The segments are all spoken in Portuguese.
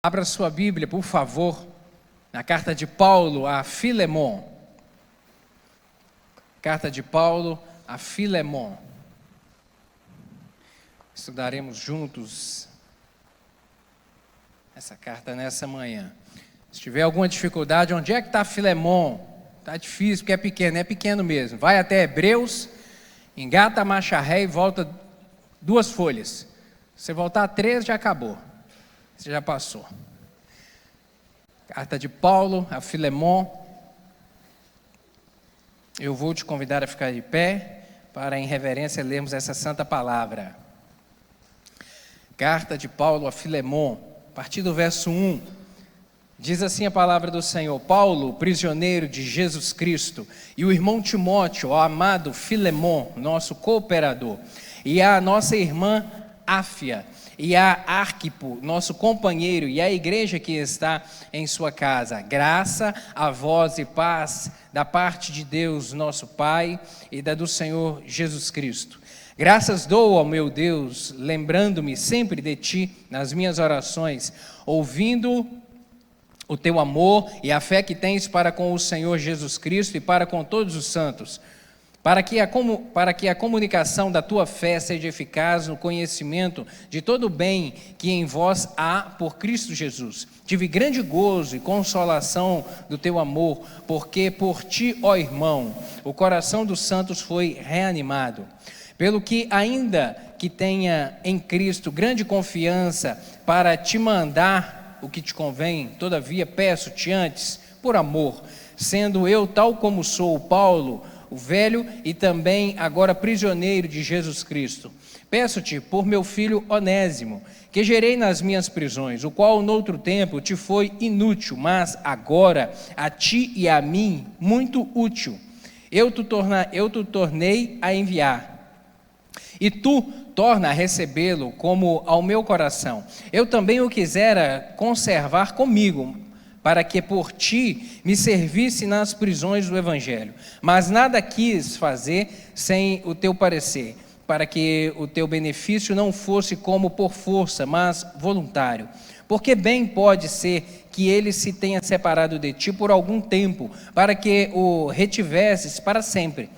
Abra sua Bíblia, por favor, na carta de Paulo a Filemon. Carta de Paulo a Filemon. Estudaremos juntos essa carta nessa manhã. Se tiver alguma dificuldade, onde é que está Filemon? Está difícil porque é pequeno mesmo. Vai até Hebreus, engata a marcha ré e volta 2 folhas. Se você voltar 3, já acabou. Você já passou. Carta de Paulo a Filemon. Eu vou te convidar a ficar de pé para, em reverência, lermos essa santa palavra. Carta de Paulo a Filemon, a partir do verso 1. Diz assim a palavra do Senhor: Paulo, prisioneiro de Jesus Cristo, e o irmão Timóteo, o amado Filemon, nosso cooperador, e a nossa irmã Áfia, e a Arquipo, nosso companheiro, e a igreja que está em sua casa. Graça a vós e paz da parte de Deus, nosso Pai, e da do Senhor Jesus Cristo. Graças dou ao meu Deus, lembrando-me sempre de ti nas minhas orações, ouvindo o teu amor e a fé que tens para com o Senhor Jesus Cristo e para com todos os santos, para que a comunicação da tua fé seja eficaz no conhecimento de todo o bem que em vós há por Cristo Jesus. Tive grande gozo e consolação do teu amor, porque por ti, ó irmão, o coração dos santos foi reanimado. Pelo que, ainda que tenha em Cristo grande confiança para te mandar o que te convém, todavia peço-te antes, por amor, sendo eu tal como sou, Paulo, o velho e também agora prisioneiro de Jesus Cristo. Peço-te por meu filho Onésimo, que gerei nas minhas prisões, o qual noutro tempo te foi inútil, mas agora a ti e a mim muito útil. Eu te tornei a enviar, e tu torna a recebê-lo como ao meu coração. Eu também o quisera conservar comigo, para que por ti me servisse nas prisões do Evangelho. Mas nada quis fazer sem o teu parecer, para que o teu benefício não fosse como por força, mas voluntário. Porque bem pode ser que ele se tenha separado de ti por algum tempo, para que o retivesses para sempre.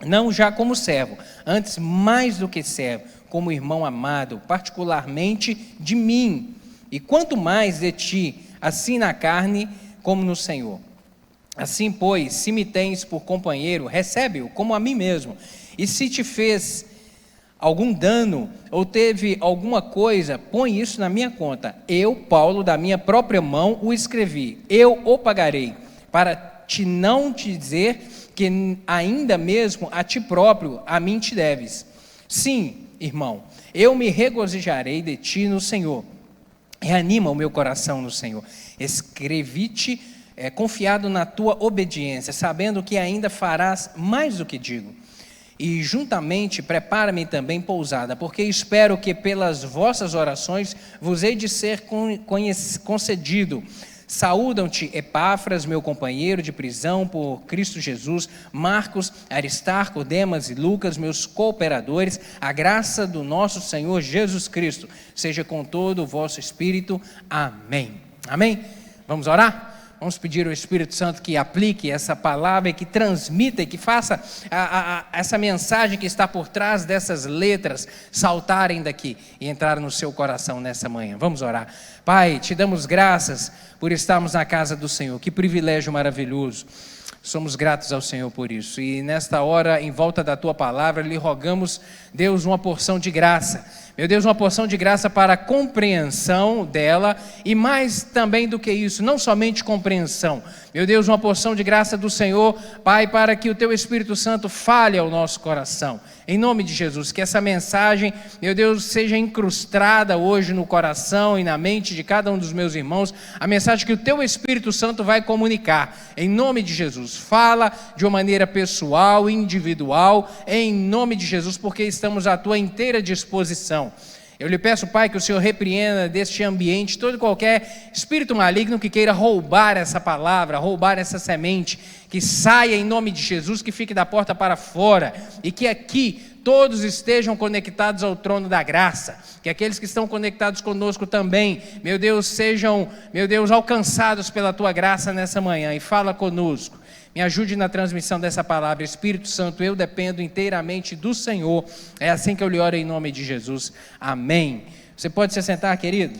Não já como servo, antes mais do que servo, como irmão amado, particularmente de mim, e quanto mais de ti, assim na carne como no Senhor. Assim, pois, se me tens por companheiro, recebe-o como a mim mesmo. E se te fez algum dano ou teve alguma coisa, põe isso na minha conta. Eu, Paulo, da minha própria mão o escrevi. Eu o pagarei, para não te dizer que ainda mesmo a ti próprio, a mim te deves. Sim, irmão, eu me regozijarei de ti no Senhor. Reanima o meu coração no Senhor. Escrevi-te confiado na tua obediência, sabendo que ainda farás mais do que digo. E juntamente prepara-me também pousada, porque espero que pelas vossas orações vos hei de ser concedido. Saúdam-te Epáfras, meu companheiro de prisão por Cristo Jesus, Marcos, Aristarco, Demas e Lucas, meus cooperadores. A graça do nosso Senhor Jesus Cristo seja com todo o vosso espírito. Amém. Amém? Vamos orar? Vamos pedir ao Espírito Santo que aplique essa palavra e que transmita e que faça essa mensagem que está por trás dessas letras saltarem daqui e entrar no seu coração nessa manhã. Vamos orar. Pai, te damos graças por estarmos na casa do Senhor. Que privilégio maravilhoso. Somos gratos ao Senhor por isso. E nesta hora, em volta da tua palavra, lhe rogamos, Deus, uma porção de graça. Meu Deus, uma porção de graça para a compreensão dela e mais também do que isso, não somente compreensão. Meu Deus, uma porção de graça do Senhor, Pai, para que o Teu Espírito Santo fale ao nosso coração. Em nome de Jesus, que essa mensagem, meu Deus, seja incrustada hoje no coração e na mente de cada um dos meus irmãos, a mensagem que o Teu Espírito Santo vai comunicar. Em nome de Jesus, fala de uma maneira pessoal, individual, em nome de Jesus, porque estamos à Tua inteira disposição. Eu lhe peço, Pai, que o Senhor repreenda deste ambiente todo e qualquer espírito maligno que queira roubar essa palavra, roubar essa semente, que saia em nome de Jesus, que fique da porta para fora e que aqui todos estejam conectados ao trono da graça, que aqueles que estão conectados conosco também, meu Deus, sejam, meu Deus, alcançados pela tua graça nessa manhã, e fala conosco. Me ajude na transmissão dessa palavra. Espírito Santo, eu dependo inteiramente do Senhor. É assim que eu lhe oro em nome de Jesus. Amém. Você pode se sentar, querido?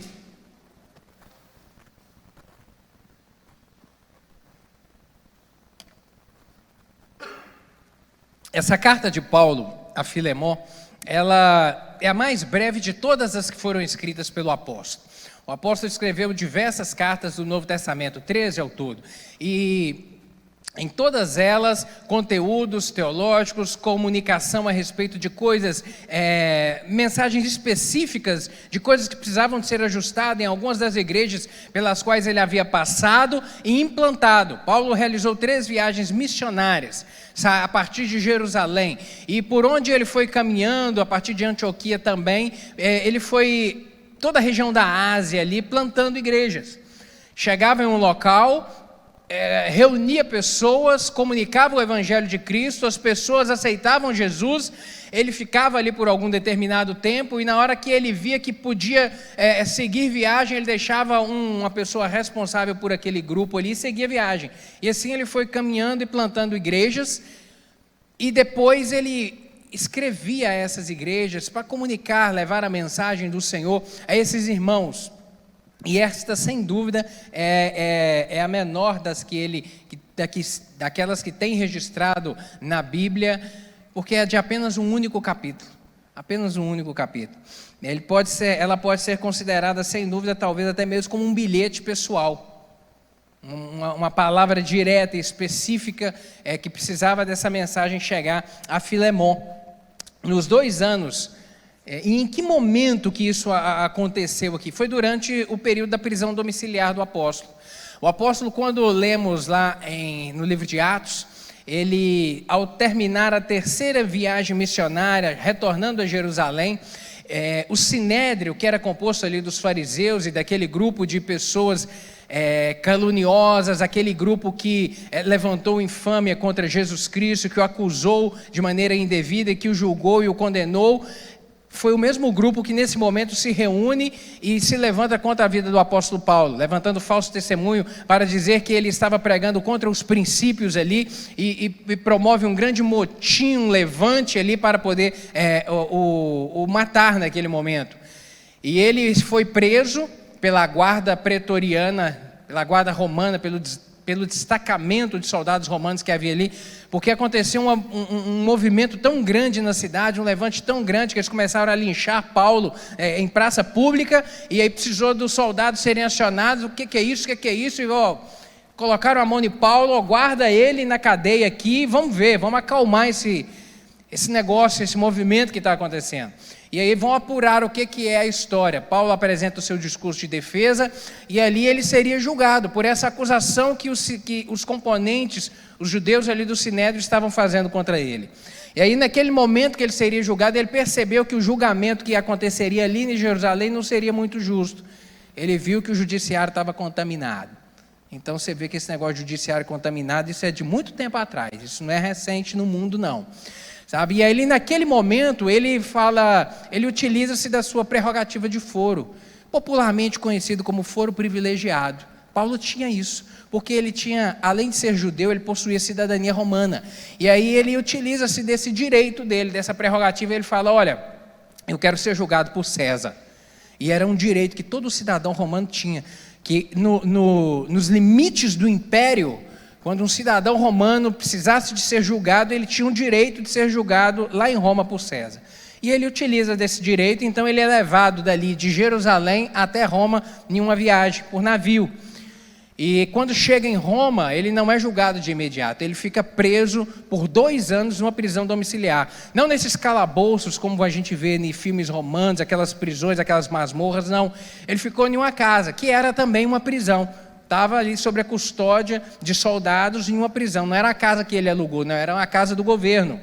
Essa carta de Paulo a Filemon, ela é a mais breve de todas as que foram escritas pelo apóstolo. O apóstolo escreveu diversas cartas do Novo Testamento, 13 ao todo. E em todas elas, conteúdos teológicos, comunicação a respeito de coisas, mensagens específicas de coisas que precisavam de ser ajustadas em algumas das igrejas pelas quais ele havia passado e implantado. Paulo realizou 3 viagens missionárias a partir de Jerusalém, e por onde ele foi caminhando, a partir de Antioquia também, ele foi toda a região da Ásia ali, plantando igrejas. Chegava em um local, reunia pessoas, comunicava o evangelho de Cristo, as pessoas aceitavam Jesus, ele ficava ali por algum determinado tempo, e na hora que ele via que podia seguir viagem, ele deixava uma pessoa responsável por aquele grupo ali e seguia viagem. E assim ele foi caminhando e plantando igrejas, e depois ele escrevia a essas igrejas para comunicar, levar a mensagem do Senhor a esses irmãos. E esta, sem dúvida, é a menor daquelas que tem registrado na Bíblia, porque é de apenas um único capítulo. Apenas um único capítulo. Ela pode ser considerada, sem dúvida, talvez até mesmo como um bilhete pessoal. Uma palavra direta e específica que precisava dessa mensagem chegar a Filemon. Nos 2 anos... E em que momento que isso aconteceu aqui? Foi durante o período da prisão domiciliar do apóstolo. O apóstolo, quando lemos lá no livro de Atos, ele, ao terminar a 3ª viagem missionária, retornando a Jerusalém, o sinédrio, que era composto ali dos fariseus e daquele grupo de pessoas caluniosas, aquele grupo que levantou infâmia contra Jesus Cristo, que o acusou de maneira indevida, que o julgou e o condenou, foi o mesmo grupo que nesse momento se reúne e se levanta contra a vida do apóstolo Paulo, levantando falso testemunho para dizer que ele estava pregando contra os princípios ali e promove um grande motim, um levante ali para poder o matar naquele momento. E ele foi preso pela guarda pretoriana, pela guarda romana, pelo destacamento de soldados romanos que havia ali, porque aconteceu um movimento tão grande na cidade, um levante tão grande, que eles começaram a linchar Paulo em praça pública, e aí precisou dos soldados serem acionados. O que é isso, o que é isso? E colocaram a mão em Paulo, guarda ele na cadeia aqui, vamos ver, vamos acalmar esse negócio, esse movimento que está acontecendo. E aí vão apurar o que é a história. Paulo apresenta o seu discurso de defesa, e ali ele seria julgado por essa acusação que os componentes, os judeus ali do Sinédrio estavam fazendo contra ele. E aí naquele momento que ele seria julgado, ele percebeu que o julgamento que aconteceria ali em Jerusalém não seria muito justo. Ele viu que o judiciário estava contaminado. Então você vê que esse negócio de judiciário contaminado, isso é de muito tempo atrás, isso não é recente no mundo não. Sabe? E aí naquele momento ele utiliza-se da sua prerrogativa de foro, popularmente conhecido como foro privilegiado. Paulo tinha isso, porque ele tinha, além de ser judeu, ele possuía cidadania romana. E aí ele utiliza-se desse direito dele, dessa prerrogativa, ele fala, olha, eu quero ser julgado por César. E era um direito que todo cidadão romano tinha, que nos limites do império, quando um cidadão romano precisasse de ser julgado, ele tinha o direito de ser julgado lá em Roma por César. E ele utiliza desse direito, então ele é levado dali de Jerusalém até Roma em uma viagem por navio. E quando chega em Roma, ele não é julgado de imediato, ele fica preso por 2 anos numa prisão domiciliar. Não nesses calabouços como a gente vê em filmes romanos, aquelas prisões, aquelas masmorras, não. Ele ficou em uma casa, que era também uma prisão. Estava ali sob a custódia de soldados em uma prisão. Não era a casa que ele alugou, não, era uma casa do governo.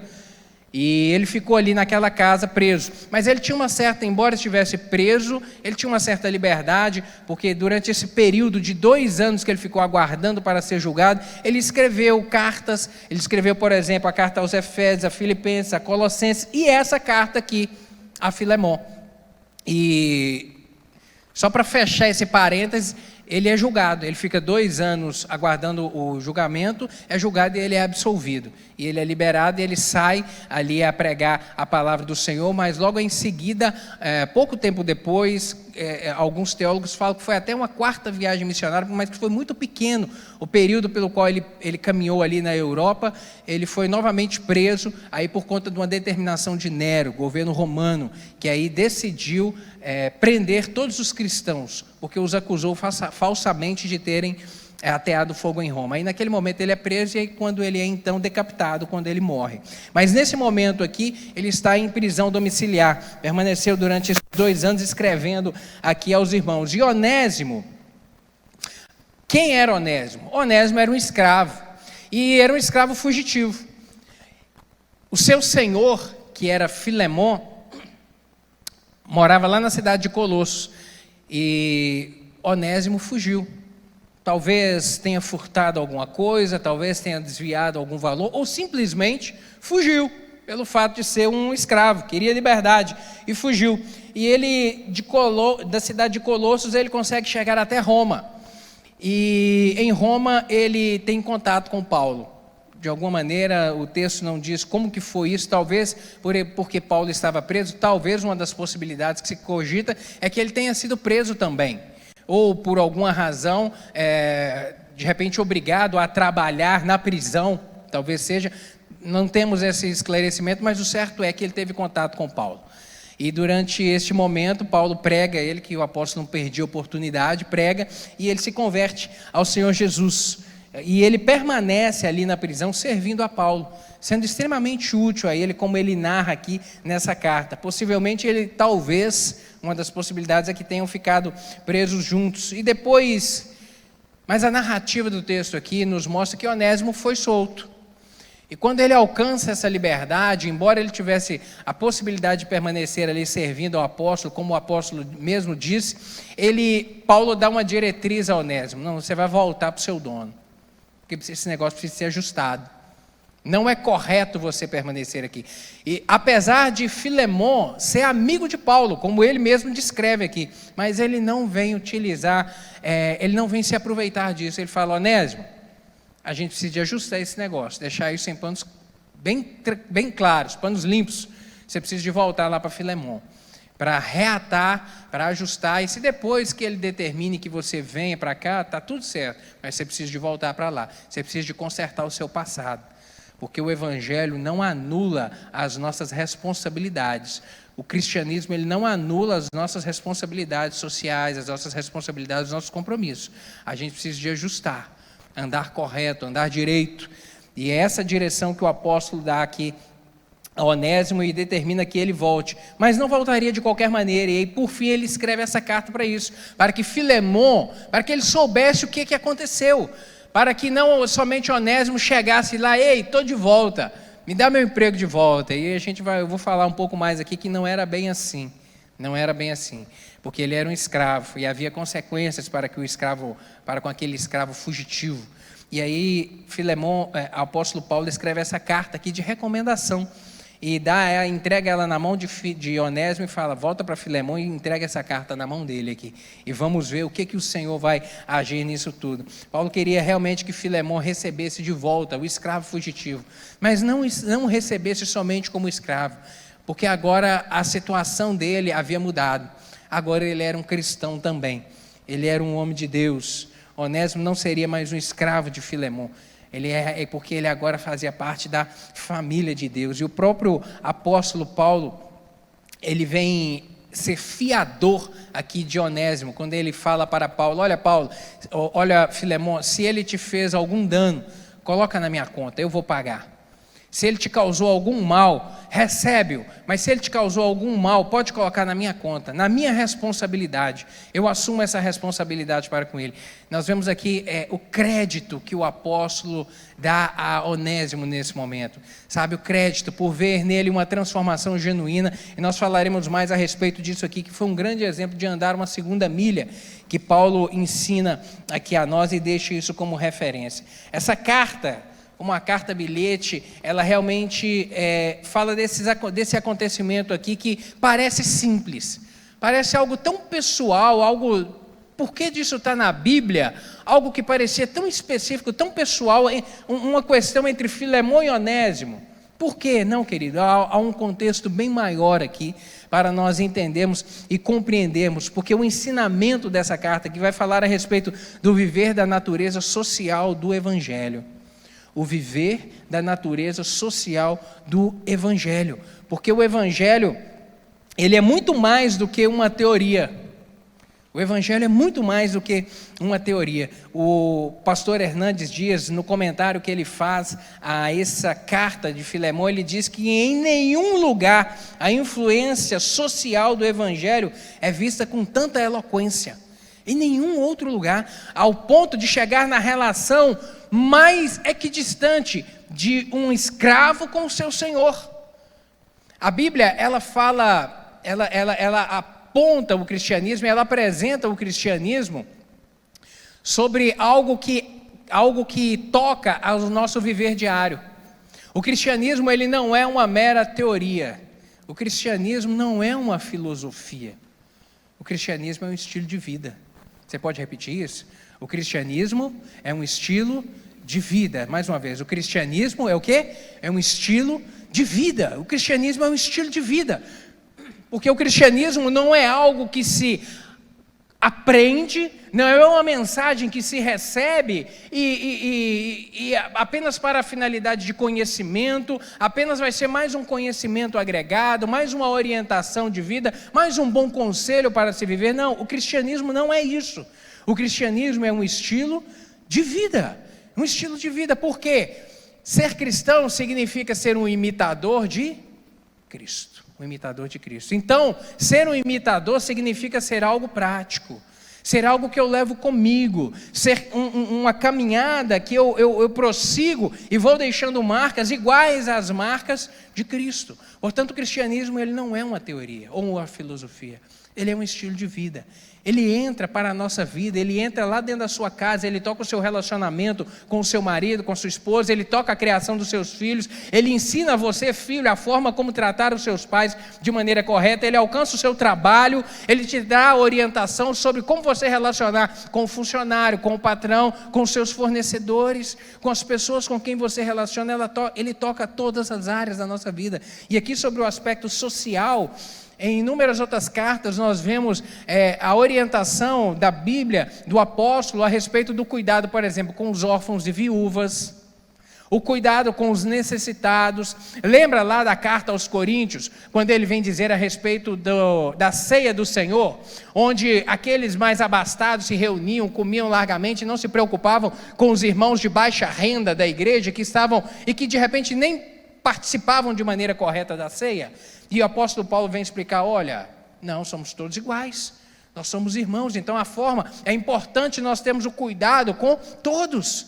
E ele ficou ali naquela casa preso. Mas ele tinha uma certa, embora estivesse preso, ele tinha uma certa liberdade, porque durante esse período de 2 anos que ele ficou aguardando para ser julgado, ele escreveu cartas. Ele escreveu, por exemplo, a carta aos Efésios, a Filipenses, a Colossenses, e essa carta aqui, a Filemon. E só para fechar esse parênteses, ele é julgado, ele fica 2 anos aguardando o julgamento, é julgado e ele é absolvido. E ele é liberado e ele sai ali a pregar a palavra do Senhor, mas logo em seguida, pouco tempo depois, alguns teólogos falam que foi até uma 4ª viagem missionária, mas que foi muito pequeno o período pelo qual ele caminhou ali na Europa. Ele foi novamente preso, aí por conta de uma determinação de Nero, governo romano, que aí decidiu prender todos os cristãos, porque os acusou falsamente de terem ateado fogo em Roma. Aí naquele momento ele é preso, e aí quando ele é então decapitado, quando ele morre. Mas nesse momento aqui, ele está em prisão domiciliar, permaneceu durante esses 2 anos escrevendo aqui aos irmãos. E Onésimo, quem era Onésimo? Onésimo era um escravo, e era um escravo fugitivo. O seu senhor, que era Filemon, morava lá na cidade de Colossos, e Onésimo fugiu. Talvez tenha furtado alguma coisa, talvez tenha desviado algum valor, ou simplesmente fugiu, pelo fato de ser um escravo, queria liberdade, e fugiu. E ele, da cidade de Colossos, ele consegue chegar até Roma. E em Roma ele tem contato com Paulo. De alguma maneira, o texto não diz como que foi isso, talvez porque Paulo estava preso, talvez uma das possibilidades que se cogita é que ele tenha sido preso também, ou por alguma razão, de repente obrigado a trabalhar na prisão, talvez seja, não temos esse esclarecimento, mas o certo é que ele teve contato com Paulo. E durante este momento, Paulo prega, ele que o apóstolo não perdia a oportunidade, prega, e ele se converte ao Senhor Jesus. E ele permanece ali na prisão servindo a Paulo, sendo extremamente útil a ele, como ele narra aqui nessa carta. Possivelmente ele, talvez, uma das possibilidades é que tenham ficado presos juntos. E depois, mas a narrativa do texto aqui nos mostra que Onésimo foi solto. E quando ele alcança essa liberdade, embora ele tivesse a possibilidade de permanecer ali servindo ao apóstolo, como o apóstolo mesmo disse, Paulo dá uma diretriz a Onésimo: não, você vai voltar para o seu dono, porque esse negócio precisa ser ajustado. Não é correto você permanecer aqui. E apesar de Filemon ser amigo de Paulo, como ele mesmo descreve aqui, mas ele não vem utilizar, ele não vem se aproveitar disso. Ele fala: Onésimo, a gente precisa de ajustar esse negócio, deixar isso em panos bem claros, panos limpos. Você precisa de voltar lá para Filemon, para reatar, para ajustar, e se depois que ele determine que você venha para cá, está tudo certo, mas você precisa de voltar para lá, você precisa de consertar o seu passado, porque o Evangelho não anula as nossas responsabilidades. O cristianismo, ele não anula as nossas responsabilidades sociais, as nossas responsabilidades, os nossos compromissos. A gente precisa de ajustar, andar correto, andar direito, e é essa direção que o apóstolo dá aqui a Onésimo e determina que ele volte, mas não voltaria de qualquer maneira. E aí por fim ele escreve essa carta para isso, para que Filemon, para que ele soubesse o que aconteceu, para que não somente Onésimo chegasse lá: ei, estou de volta, me dá meu emprego de volta. E eu vou falar um pouco mais aqui que não era bem assim, porque ele era um escravo e havia consequências para com aquele escravo fugitivo. E aí Filemon, o apóstolo Paulo escreve essa carta aqui de recomendação, e entrega ela na mão de Onésimo e fala: volta para Filemon e entrega essa carta na mão dele aqui, e vamos ver o que o Senhor vai agir nisso tudo. Paulo queria realmente que Filemon recebesse de volta o escravo fugitivo, mas não recebesse somente como escravo, porque agora a situação dele havia mudado, agora ele era um cristão também, ele era um homem de Deus. Onésimo não seria mais um escravo de Filemon, porque ele agora fazia parte da família de Deus. E o próprio apóstolo Paulo, ele vem ser fiador aqui de Onésimo, quando ele fala para Paulo: olha Filemon, se ele te fez algum dano, coloca na minha conta, eu vou pagar. Se ele te causou algum mal, recebe-o. Mas se ele te causou algum mal, pode colocar na minha conta, na minha responsabilidade. Eu assumo essa responsabilidade para com ele. Nós vemos aqui o crédito que o apóstolo dá a Onésimo nesse momento. Sabe, o crédito por ver nele uma transformação genuína. E nós falaremos mais a respeito disso aqui, que foi um grande exemplo de andar uma segunda milha, que Paulo ensina aqui a nós e deixa isso como referência. Essa carta, uma carta-bilhete, ela realmente fala desse acontecimento aqui que parece simples, parece algo tão pessoal, por que disso está na Bíblia? Algo que parecia tão específico, tão pessoal, uma questão entre Filemão e Onésimo. Por quê? Não, querido, há um contexto bem maior aqui, para nós entendermos e compreendermos, porque o ensinamento dessa carta que vai falar a respeito do viver da natureza social do Evangelho. O viver da natureza social do Evangelho. Porque o Evangelho, ele é muito mais do que uma teoria. O Evangelho é muito mais do que uma teoria. O pastor Hernandes Dias, no comentário que ele faz a essa carta de Filemão, ele diz que em nenhum lugar a influência social do Evangelho é vista com tanta eloquência. Em nenhum outro lugar, ao ponto de chegar na relação mais equidistante de um escravo com o seu senhor. A Bíblia, ela fala, ela aponta o cristianismo, ela apresenta o cristianismo sobre algo que toca ao nosso viver diário. O cristianismo, ele não é uma mera teoria. O cristianismo não é uma filosofia. O cristianismo é um estilo de vida. Você pode repetir isso? O cristianismo é um estilo de vida. Mais uma vez, o cristianismo é o quê? É um estilo de vida. O cristianismo é um estilo de vida. Porque o cristianismo não é algo que se aprende, não é uma mensagem que se recebe e apenas para a finalidade de conhecimento, apenas vai ser mais um conhecimento agregado, mais uma orientação de vida, mais um bom conselho para se viver. Não, o cristianismo não é isso. O cristianismo é um estilo de vida. Um estilo de vida, por quê? Ser cristão significa ser um imitador de Cristo. Um imitador de Cristo. Então, ser um imitador significa ser algo prático. Ser algo que eu levo comigo. Ser uma caminhada que eu prossigo e vou deixando marcas iguais às marcas de Cristo. Portanto, o cristianismo, ele não é uma teoria ou uma filosofia. Ele é um estilo de vida. Ele entra para a nossa vida, ele entra lá dentro da sua casa, ele toca o seu relacionamento com o seu marido, com a sua esposa, ele toca a criação dos seus filhos, ele ensina a você, filho, a forma como tratar os seus pais de maneira correta, ele alcança o seu trabalho, ele te dá orientação sobre como você relacionar com o funcionário, com o patrão, com os seus fornecedores, com as pessoas com quem você relaciona, ele toca todas as áreas da nossa vida. E aqui sobre o aspecto social, em inúmeras outras cartas nós vemos a orientação da Bíblia, do apóstolo, a respeito do cuidado, por exemplo, com os órfãos e viúvas, o cuidado com os necessitados. Lembra lá da carta aos Coríntios, quando ele vem dizer a respeito da ceia do Senhor, onde aqueles mais abastados se reuniam, comiam largamente, não se preocupavam com os irmãos de baixa renda da igreja, que estavam e que de repente nem participavam de maneira correta da ceia. E o apóstolo Paulo vem explicar, olha, não, somos todos iguais, nós somos irmãos, então é importante nós termos o cuidado com todos.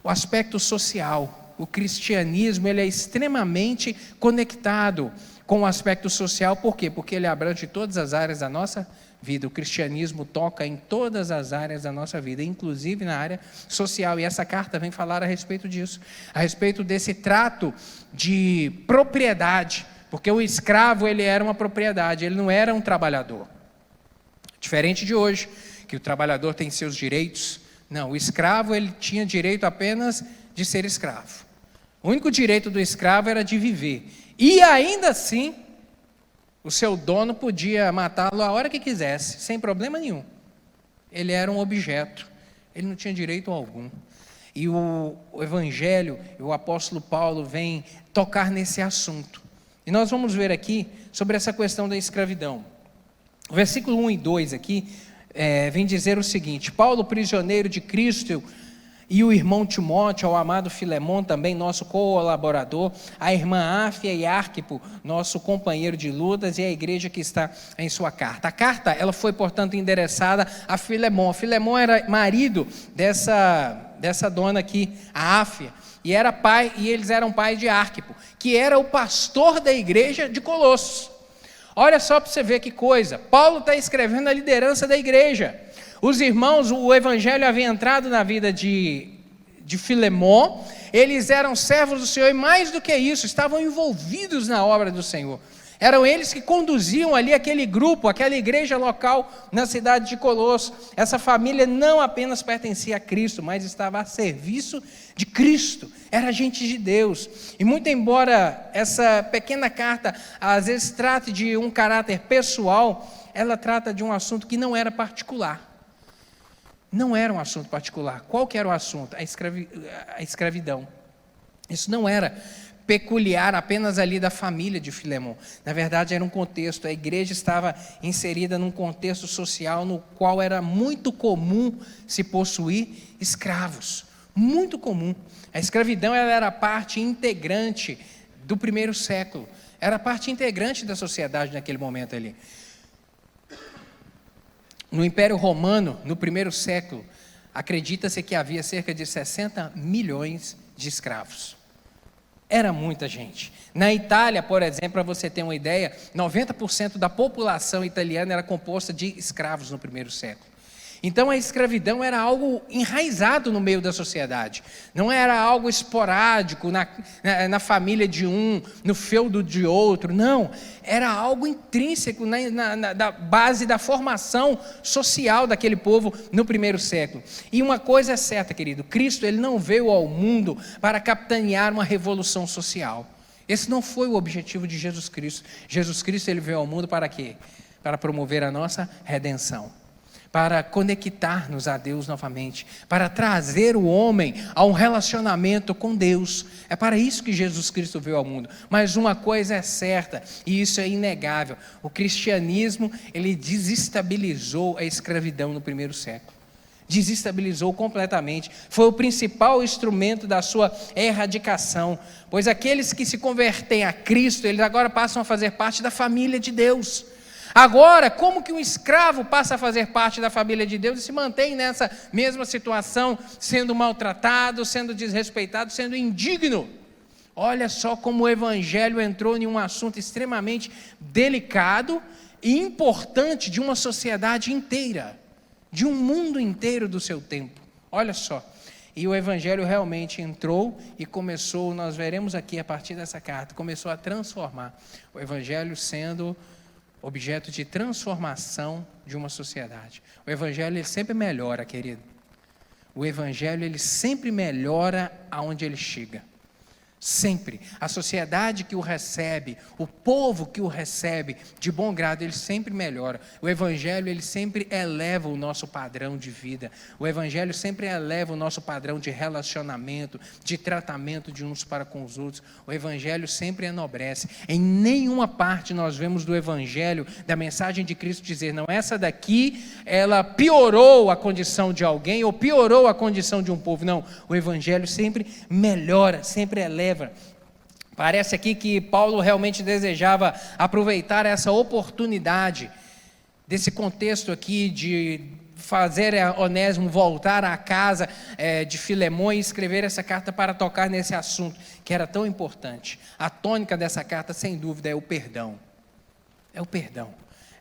O aspecto social, o cristianismo, ele é extremamente conectado com o aspecto social, por quê? Porque ele abrange todas as áreas da nossa vida. O cristianismo toca em todas as áreas da nossa vida, inclusive na área social, e essa carta vem falar a respeito disso, a respeito desse trato de propriedade, porque o escravo, ele era uma propriedade, ele não era um trabalhador, diferente de hoje, que o trabalhador tem seus direitos. Não, o escravo, ele tinha direito apenas de ser escravo. O único direito do escravo era de viver, e ainda assim o seu dono podia matá-lo a hora que quisesse, sem problema nenhum. Ele era um objeto, ele não tinha direito algum. E o Evangelho, o apóstolo Paulo vem tocar nesse assunto. E nós vamos ver aqui sobre essa questão da escravidão. O versículo 1 e 2 aqui vem dizer o seguinte: Paulo, prisioneiro de Cristo, E o irmão Timóteo, ao amado Filemon, também nosso colaborador, a irmã Áfia e Arquipo, nosso companheiro de lutas, e a igreja que está em sua carta. A carta, ela foi, portanto, endereçada a Filemon. Filemon era marido dessa dona aqui, a Áfia, e eles eram pais de Arquipo, que era o pastor da igreja de Colossos. Olha só para você ver que coisa, Paulo está escrevendo a liderança da igreja. Os irmãos, o evangelho havia entrado na vida de Filemon, eles eram servos do Senhor, e mais do que isso, estavam envolvidos na obra do Senhor. Eram eles que conduziam ali aquele grupo, aquela igreja local na cidade de Colossos. Essa família não apenas pertencia a Cristo, mas estava a serviço de Cristo, era gente de Deus. E muito embora essa pequena carta às vezes trate de um caráter pessoal, ela trata de um assunto que não era particular. Não era um assunto particular. Qual que era o assunto? A escravidão. Isso não era peculiar apenas ali da família de Filemon. Na verdade, era um contexto. A igreja estava inserida num contexto social no qual era muito comum se possuir escravos. Muito comum. A escravidão ela era parte integrante do primeiro século. Era parte integrante da sociedade naquele momento ali. No Império Romano, no primeiro século, acredita-se que havia cerca de 60 milhões de escravos. Era muita gente. Na Itália, por exemplo, para você ter uma ideia, 90% da população italiana era composta de escravos no primeiro século. Então a escravidão era algo enraizado no meio da sociedade, não era algo esporádico na família de um, no feudo de outro, não, era algo intrínseco na base da formação social daquele povo no primeiro século. E uma coisa é certa, querido, Cristo ele não veio ao mundo para capitanear uma revolução social. Esse não foi o objetivo de Jesus Cristo. Jesus Cristo ele veio ao mundo para quê? Para promover a nossa redenção, para conectar-nos a Deus novamente, para trazer o homem a um relacionamento com Deus. É para isso que Jesus Cristo veio ao mundo. Mas uma coisa é certa, e isso é inegável: o cristianismo ele desestabilizou a escravidão no primeiro século. Desestabilizou completamente. Foi o principal instrumento da sua erradicação, pois aqueles que se convertem a Cristo, eles agora passam a fazer parte da família de Deus. Agora, como que um escravo passa a fazer parte da família de Deus e se mantém nessa mesma situação, sendo maltratado, sendo desrespeitado, sendo indigno? Olha só como o evangelho entrou em um assunto extremamente delicado e importante de uma sociedade inteira, de um mundo inteiro do seu tempo. Olha só. E o evangelho realmente entrou e começou, nós veremos aqui a partir dessa carta, começou a transformar. O evangelho sendo objeto de transformação de uma sociedade. O evangelho ele sempre melhora, querido. O evangelho ele sempre melhora aonde ele chega. Sempre. A sociedade que o recebe, o povo que o recebe de bom grado, ele sempre melhora. O evangelho ele sempre eleva o nosso padrão de vida. O evangelho sempre eleva o nosso padrão de relacionamento, de tratamento de uns para com os outros. O evangelho sempre enobrece. Em nenhuma parte nós vemos do evangelho, da mensagem de Cristo dizer, não, essa daqui ela piorou a condição de alguém ou piorou a condição de um povo. Não, o evangelho sempre melhora, sempre eleva. Parece aqui que Paulo realmente desejava aproveitar essa oportunidade desse contexto aqui de fazer Onésimo voltar à casa de Filemon e escrever essa carta para tocar nesse assunto que era tão importante. A tônica dessa carta, sem dúvida, é o perdão. É o perdão.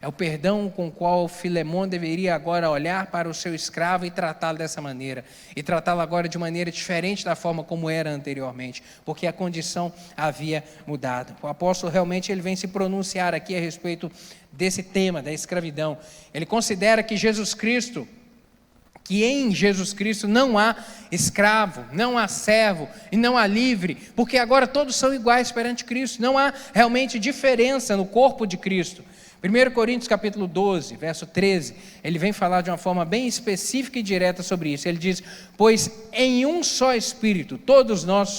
É o perdão com o qual Filemon deveria agora olhar para o seu escravo e tratá-lo dessa maneira. E tratá-lo agora de maneira diferente da forma como era anteriormente, porque a condição havia mudado. O apóstolo realmente ele vem se pronunciar aqui a respeito desse tema, da escravidão. Ele considera que em Jesus Cristo não há escravo, não há servo e não há livre, porque agora todos são iguais perante Cristo. Não há realmente diferença no corpo de Cristo. 1 Coríntios capítulo 12, verso 13, ele vem falar de uma forma bem específica e direta sobre isso. Ele diz, pois em um só Espírito, todos nós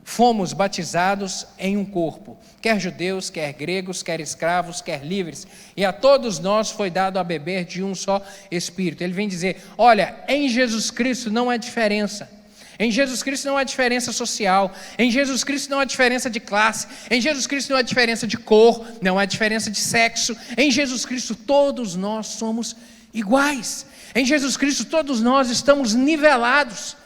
fomos batizados em um corpo, quer judeus, quer gregos, quer escravos, quer livres, e a todos nós foi dado a beber de um só Espírito. Ele vem dizer, olha, em Jesus Cristo não há diferença. Em Jesus Cristo não há diferença social, em Jesus Cristo não há diferença de classe, em Jesus Cristo não há diferença de cor, não há diferença de sexo, em Jesus Cristo todos nós somos iguais, em Jesus Cristo todos nós estamos nivelados.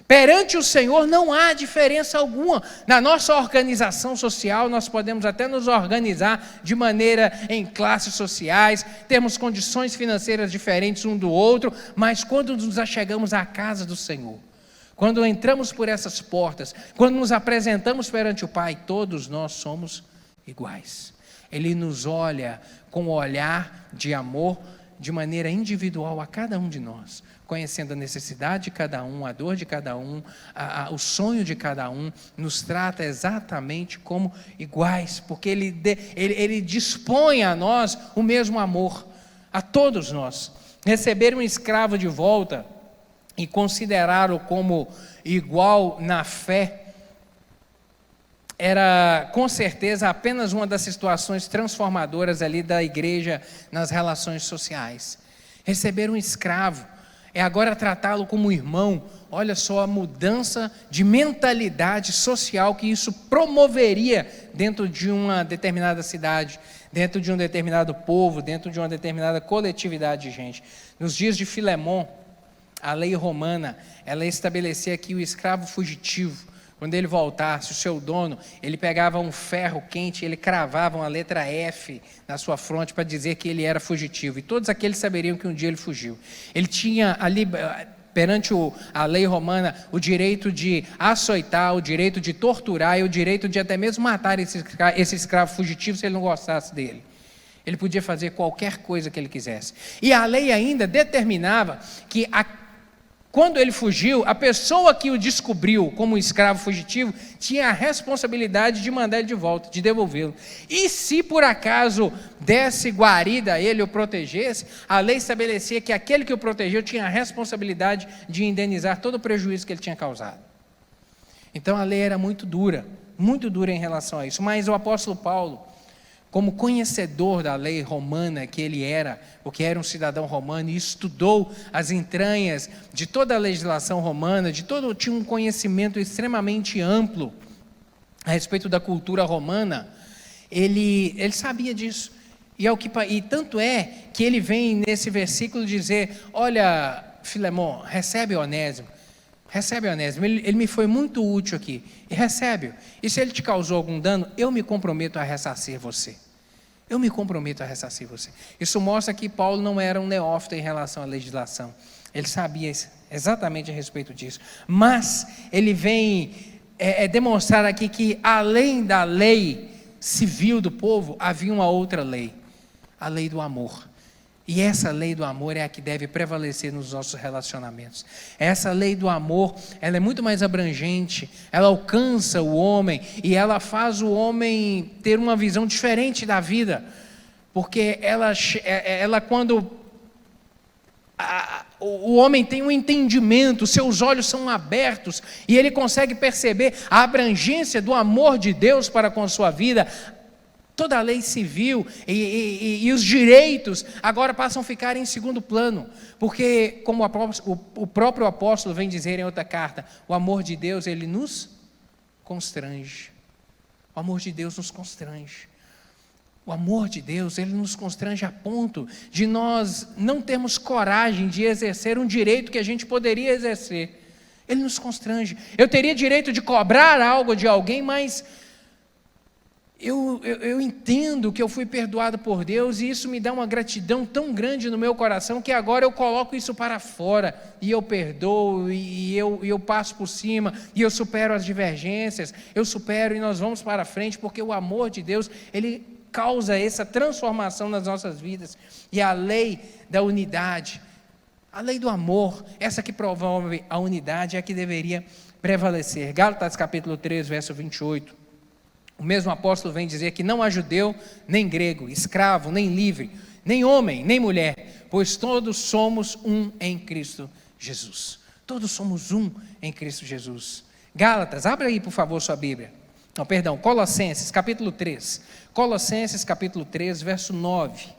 Perante o Senhor não há diferença alguma. Na nossa organização social, nós podemos até nos organizar de maneira em classes sociais, temos condições financeiras diferentes um do outro, mas quando nos achegamos à casa do Senhor, quando entramos por essas portas, quando nos apresentamos perante o Pai, todos nós somos iguais. Ele nos olha com um olhar de amor, de maneira individual a cada um de nós, conhecendo a necessidade de cada um, a dor de cada um, o sonho de cada um, nos trata exatamente como iguais, porque Ele dispõe a nós o mesmo amor, a todos nós. Receber um escravo de volta e considerá-lo como igual na fé, era com certeza apenas uma das situações transformadoras ali da igreja nas relações sociais. Receber um escravo é agora tratá-lo como irmão. Olha só a mudança de mentalidade social que isso promoveria dentro de uma determinada cidade, dentro de um determinado povo, dentro de uma determinada coletividade de gente. Nos dias de Filemon, a lei romana, ela estabelecia que o escravo fugitivo, quando ele voltasse, o seu dono, ele pegava um ferro quente, ele cravava uma letra F na sua fronte para dizer que ele era fugitivo. E todos aqueles saberiam que um dia ele fugiu. Ele tinha ali, perante a lei romana, o direito de açoitar, o direito de torturar e o direito de até mesmo matar esse escravo fugitivo se ele não gostasse dele. Ele podia fazer qualquer coisa que ele quisesse. E a lei ainda determinava que quando ele fugiu, a pessoa que o descobriu como escravo fugitivo tinha a responsabilidade de mandar ele de volta, de devolvê-lo. E se por acaso desse guarida a ele, o protegesse, a lei estabelecia que aquele que o protegeu tinha a responsabilidade de indenizar todo o prejuízo que ele tinha causado. Então a lei era muito dura em relação a isso. Mas o apóstolo Paulo, como conhecedor da lei romana que ele era, porque era um cidadão romano e estudou as entranhas de toda a legislação romana, tinha um conhecimento extremamente amplo a respeito da cultura romana, ele sabia disso. E tanto é que ele vem nesse versículo dizer, olha, Filemon, recebe Onésimo, ele me foi muito útil aqui, e recebe-o. E se ele te causou algum dano, eu me comprometo a ressarcir você. Isso mostra que Paulo não era um neófito em relação à legislação. Ele sabia exatamente a respeito disso. Mas ele vem demonstrar aqui que além da lei civil do povo, havia uma outra lei, a lei do amor. E essa lei do amor é a que deve prevalecer nos nossos relacionamentos. Essa lei do amor, ela é muito mais abrangente, ela alcança o homem e ela faz o homem ter uma visão diferente da vida. Porque ela quando o homem tem um entendimento, seus olhos são abertos e ele consegue perceber a abrangência do amor de Deus para com a sua vida. Toda a lei civil e os direitos agora passam a ficar em segundo plano, porque como o próprio apóstolo vem dizer em outra carta, o amor de Deus, ele nos constrange. O amor de Deus nos constrange. O amor de Deus, ele nos constrange a ponto de nós não termos coragem de exercer um direito que a gente poderia exercer. Ele nos constrange. Eu teria direito de cobrar algo de alguém, mas eu entendo que eu fui perdoado por Deus e isso me dá uma gratidão tão grande no meu coração que agora eu coloco isso para fora e eu perdoo e eu passo por cima e eu supero as divergências, eu supero e nós vamos para frente porque o amor de Deus, ele causa essa transformação nas nossas vidas. E a lei da unidade, a lei do amor, essa que promove a unidade é a que deveria prevalecer. Gálatas capítulo 3, verso 28. O mesmo apóstolo vem dizer que não há judeu, nem grego, escravo, nem livre, nem homem, nem mulher, pois todos somos um em Cristo Jesus. Todos somos um em Cristo Jesus. Gálatas, abra aí por favor sua Bíblia. Não, perdão, Colossenses capítulo 3. Colossenses capítulo 3, verso 9.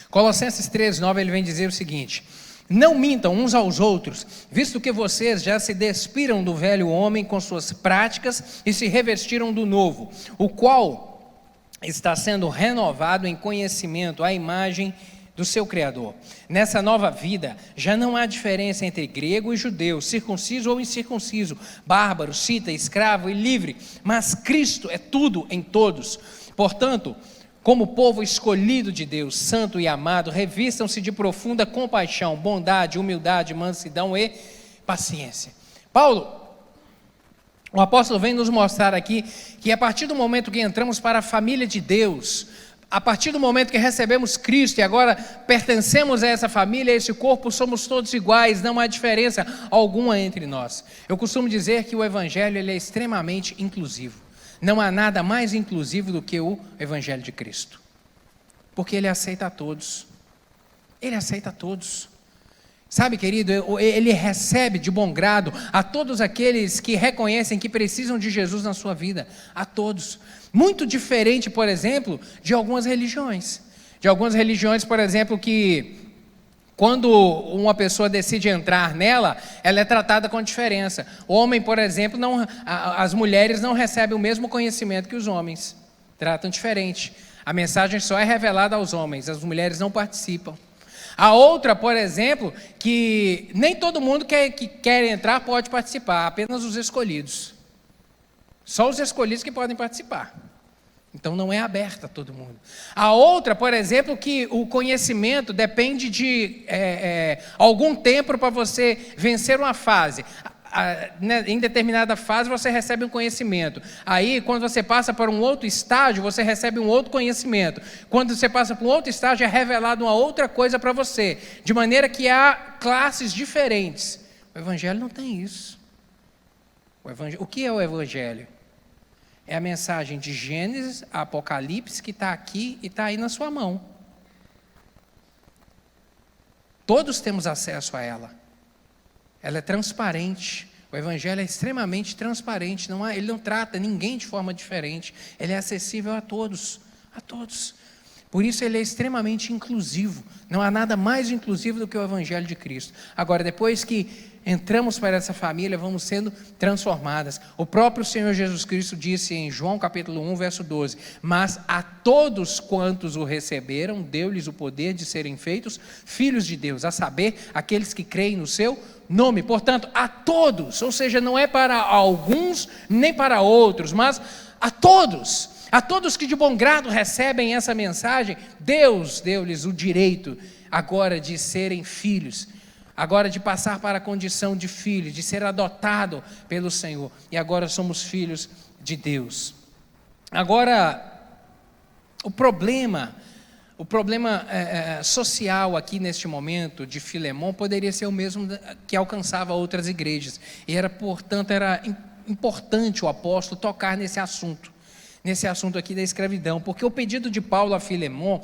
Colossenses 3, 9, ele vem dizer o seguinte: não mintam uns aos outros, visto que vocês já se despiram do velho homem com suas práticas e se revestiram do novo, o qual está sendo renovado em conhecimento à imagem do seu Criador. Nessa nova vida, já não há diferença entre grego e judeu, circunciso ou incircunciso, bárbaro, cita, escravo e livre, mas Cristo é tudo em todos. Portanto, como povo escolhido de Deus, santo e amado, revistam-se de profunda compaixão, bondade, humildade, mansidão e paciência. O apóstolo vem nos mostrar aqui que a partir do momento que entramos para a família de Deus, a partir do momento que recebemos Cristo e agora pertencemos a essa família, a esse corpo, somos todos iguais, não há diferença alguma entre nós. Eu costumo dizer que o Evangelho ele é extremamente inclusivo. Não há nada mais inclusivo do que o Evangelho de Cristo, porque ele aceita a todos. Ele aceita a todos. Sabe, querido, ele recebe de bom grado a todos aqueles que reconhecem que precisam de Jesus na sua vida, a todos. Muito diferente, por exemplo, de algumas religiões. De algumas religiões, por exemplo, que quando uma pessoa decide entrar nela, ela é tratada com diferença. O homem, por exemplo, as mulheres não recebem o mesmo conhecimento que os homens. Tratam diferente. A mensagem só é revelada aos homens, as mulheres não participam. A outra, por exemplo, que nem todo mundo que quer entrar pode participar, apenas os escolhidos. Só os escolhidos que podem participar. Então não é aberta a todo mundo. A outra, por exemplo, que o conhecimento depende de algum tempo para você vencer uma fase. Em determinada fase você recebe um conhecimento. Aí quando você passa para um outro estágio, você recebe um outro conhecimento. Quando você passa para um outro estágio, é revelado uma outra coisa para você. De maneira que há classes diferentes. O Evangelho não tem isso. O que é o Evangelho? É a mensagem de Gênesis a Apocalipse que está aqui e está aí na sua mão. Todos temos acesso a ela. Ela é transparente. O Evangelho é extremamente transparente. Ele não trata ninguém de forma diferente. Ele é acessível a todos. A todos. Por isso ele é extremamente inclusivo. Não há nada mais inclusivo do que o Evangelho de Cristo. Agora, depois que entramos para essa família, vamos sendo transformadas. O próprio Senhor Jesus Cristo disse em João capítulo 1, verso 12: mas a todos quantos o receberam, deu-lhes o poder de serem feitos filhos de Deus, a saber, aqueles que creem no seu nome. Portanto, a todos, ou seja, não é para alguns, nem para outros, mas a todos. A todos que de bom grado recebem essa mensagem, Deus deu-lhes o direito agora de serem filhos, agora de passar para a condição de filho, de ser adotado pelo Senhor, e agora somos filhos de Deus. Agora, o problema social aqui neste momento de Filemon poderia ser o mesmo que alcançava outras igrejas, e portanto era importante o apóstolo tocar nesse assunto aqui da escravidão, porque o pedido de Paulo a Filemon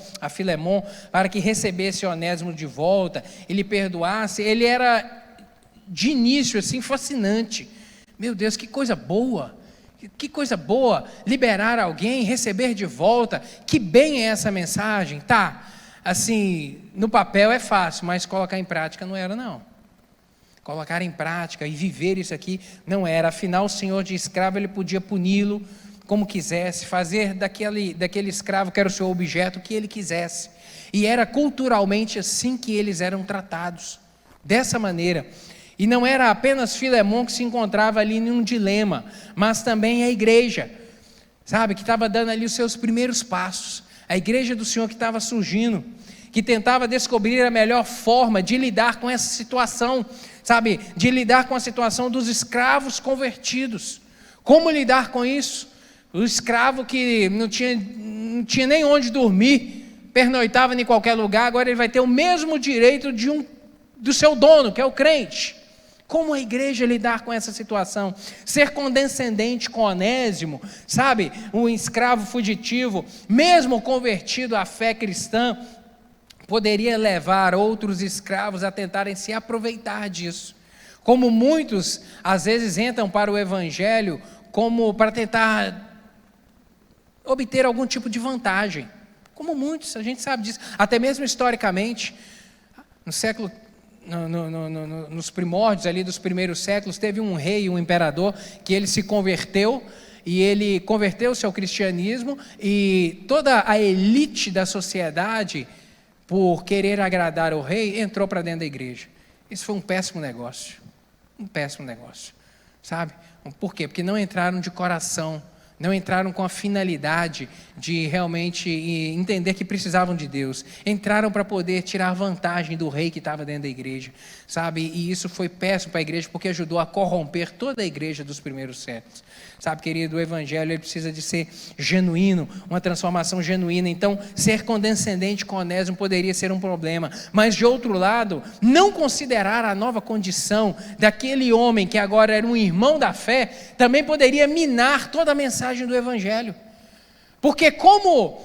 para que recebesse Onésimo de volta, ele perdoasse, ele era de início assim fascinante. Meu Deus, que coisa boa, liberar alguém, receber de volta, que bem é essa mensagem, tá? Assim, no papel é fácil, mas colocar em prática não era não. Colocar em prática e viver isso aqui não era, afinal o senhor de escravo ele podia puni-lo como quisesse, fazer daquele escravo que era o seu objeto o que ele quisesse, e era culturalmente assim que eles eram tratados, dessa maneira. E não era apenas Filemon que se encontrava ali em um dilema, mas também a igreja, sabe, que estava dando ali os seus primeiros passos, a igreja do Senhor que estava surgindo, que tentava descobrir a melhor forma de lidar com essa situação, sabe, de lidar com a situação dos escravos convertidos. Como lidar com isso? O escravo que não tinha nem onde dormir, pernoitava em qualquer lugar, agora ele vai ter o mesmo direito do seu dono, que é o crente. Como a igreja lidar com essa situação? Ser condescendente com Onésimo, sabe? Um escravo fugitivo, mesmo convertido à fé cristã, poderia levar outros escravos a tentarem se aproveitar disso. Como muitos, às vezes, entram para o evangelho como para tentar obter algum tipo de vantagem. Como muitos, a gente sabe disso. Até mesmo historicamente, no século nos primórdios ali dos primeiros séculos, teve um rei, um imperador, que ele se converteu, e ele converteu-se ao cristianismo, e toda a elite da sociedade, por querer agradar o rei, entrou para dentro da igreja. Isso foi um péssimo negócio, sabe? Por quê? Porque não entraram de coração, não entraram com a finalidade de realmente entender que precisavam de Deus. Entraram para poder tirar vantagem do rei que estava dentro da igreja, sabe? E isso foi péssimo para a igreja, porque ajudou a corromper toda a igreja dos primeiros séculos. Sabe, querido, o evangelho ele precisa de ser genuíno, uma transformação genuína. Então, ser condescendente com Onésimo poderia ser um problema. Mas, de outro lado, não considerar a nova condição daquele homem que agora era um irmão da fé, também poderia minar toda a mensagem do evangelho. Porque como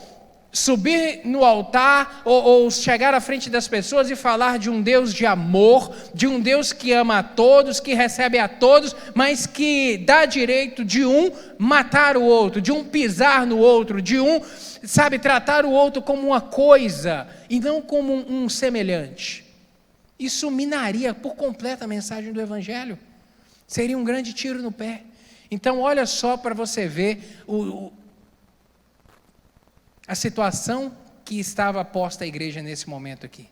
subir no altar ou chegar à frente das pessoas e falar de um Deus de amor, de um Deus que ama a todos, que recebe a todos, mas que dá direito de um matar o outro, de um pisar no outro, de um, sabe, tratar o outro como uma coisa e não como um semelhante. Isso minaria por completo a mensagem do evangelho. Seria um grande tiro no pé. Então olha só para você ver a situação que estava posta a igreja nesse momento aqui.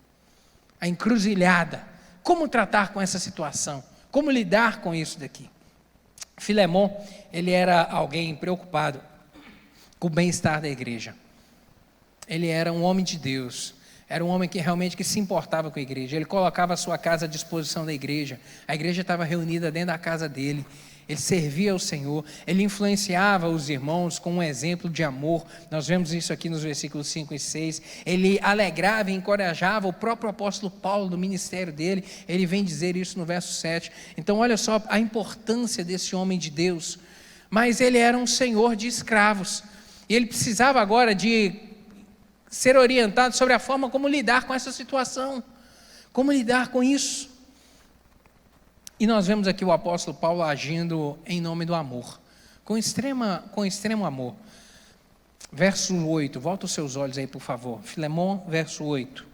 A encruzilhada. Como tratar com essa situação? Como lidar com isso daqui? Filemon, ele era alguém preocupado com o bem-estar da igreja. Ele era um homem de Deus. Era um homem que realmente se importava com a igreja. Ele colocava a sua casa à disposição da igreja. A igreja estava reunida dentro da casa dele. Ele servia ao Senhor, ele influenciava os irmãos com um exemplo de amor. Nós vemos isso aqui nos versículos 5 e 6. Ele alegrava e encorajava o próprio apóstolo Paulo no ministério dele. Ele vem dizer isso no verso 7. Então olha só a importância desse homem de Deus. Mas ele era um senhor de escravos. E ele precisava agora de ser orientado sobre a forma como lidar com essa situação. Como lidar com isso. E nós vemos aqui o apóstolo Paulo agindo em nome do amor, com extremo amor. Verso 8, volta os seus olhos aí por favor, Filemon, verso 8.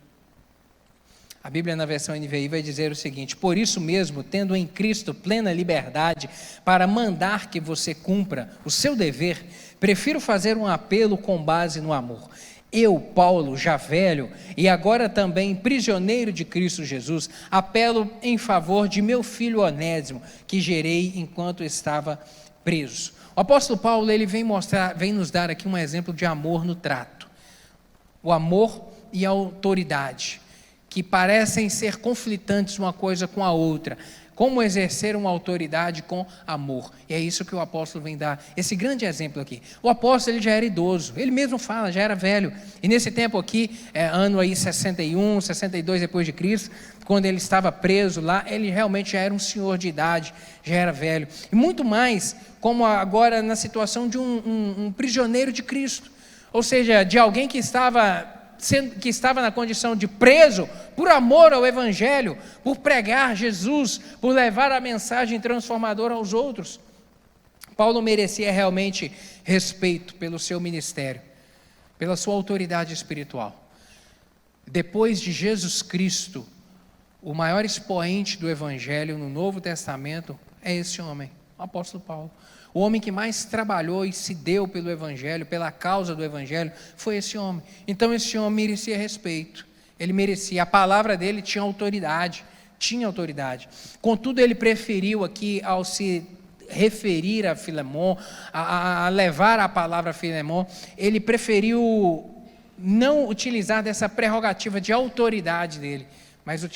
A Bíblia na versão NVI vai dizer o seguinte: por isso mesmo, tendo em Cristo plena liberdade para mandar que você cumpra o seu dever, prefiro fazer um apelo com base no amor. Eu, Paulo, já velho, e agora também prisioneiro de Cristo Jesus, apelo em favor de meu filho Onésimo, que gerei enquanto estava preso. O apóstolo Paulo, ele vem nos dar aqui um exemplo de amor no trato. O amor e a autoridade, que parecem ser conflitantes uma coisa com a outra. Como exercer uma autoridade com amor. E é isso que o apóstolo vem dar, esse grande exemplo aqui. O apóstolo ele já era idoso, ele mesmo fala, já era velho. E nesse tempo aqui, ano aí 61, 62 depois de Cristo, quando ele estava preso lá, ele realmente já era um senhor de idade, já era velho. E muito mais, como agora na situação de um prisioneiro de Cristo. Ou seja, de alguém que estava na condição de preso por amor ao evangelho, por pregar Jesus, por levar a mensagem transformadora aos outros. Paulo merecia realmente respeito pelo seu ministério, pela sua autoridade espiritual. Depois de Jesus Cristo, o maior expoente do evangelho no Novo Testamento é esse homem, o apóstolo Paulo. O homem que mais trabalhou e se deu pelo evangelho, pela causa do evangelho, foi esse homem. Então esse homem merecia respeito, ele merecia, a palavra dele tinha autoridade. Contudo, ele preferiu aqui, ao se referir a Filemon, a levar a palavra a Filemon, ele preferiu não utilizar dessa prerrogativa de autoridade dele, mas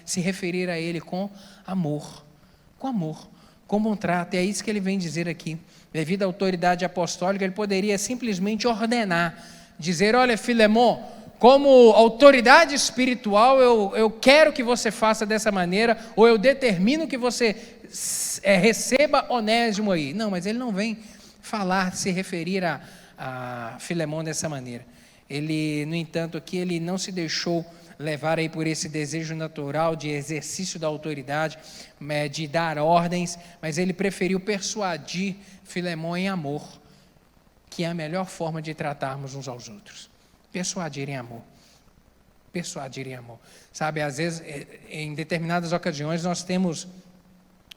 se referir a ele com amor, como um trato. E é isso que ele vem dizer aqui. Devido à autoridade apostólica, ele poderia simplesmente ordenar, dizer: olha, Filemon, como autoridade espiritual, eu quero que você faça dessa maneira, ou eu determino que você receba Onésimo aí. Não, mas ele não vem falar, se referir a Filemão dessa maneira. Ele, no entanto, aqui ele não se deixou levar aí por esse desejo natural de exercício da autoridade, de dar ordens, mas ele preferiu persuadir Filemão em amor, que é a melhor forma de tratarmos uns aos outros. Persuadir em amor. Persuadir em amor. Sabe, às vezes, em determinadas ocasiões, nós temos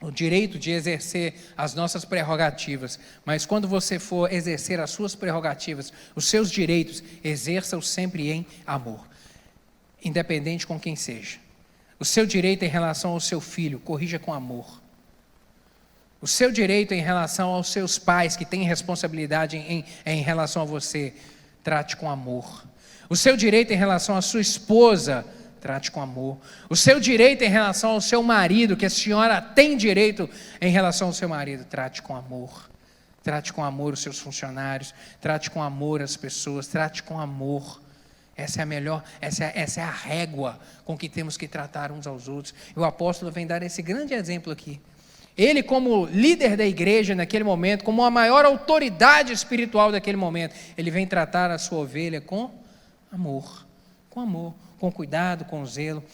o direito de exercer as nossas prerrogativas, mas quando você for exercer as suas prerrogativas, os seus direitos, exerça-os sempre em amor, independente com quem seja. O seu direito em relação ao seu filho, corrija com amor. O seu direito em relação aos seus pais, que têm responsabilidade em relação a você, trate com amor. O seu direito em relação à sua esposa, trate com amor. O seu direito em relação ao seu marido, que a senhora tem direito em relação ao seu marido, trate com amor. Trate com amor os seus funcionários, trate com amor as pessoas, trate com amor. Essa é a melhor, essa é a régua com que temos que tratar uns aos outros. E o apóstolo vem dar esse grande exemplo aqui. Ele, como líder da igreja naquele momento, como a maior autoridade espiritual daquele momento, ele vem tratar a sua ovelha com amor, com cuidado, com zelo.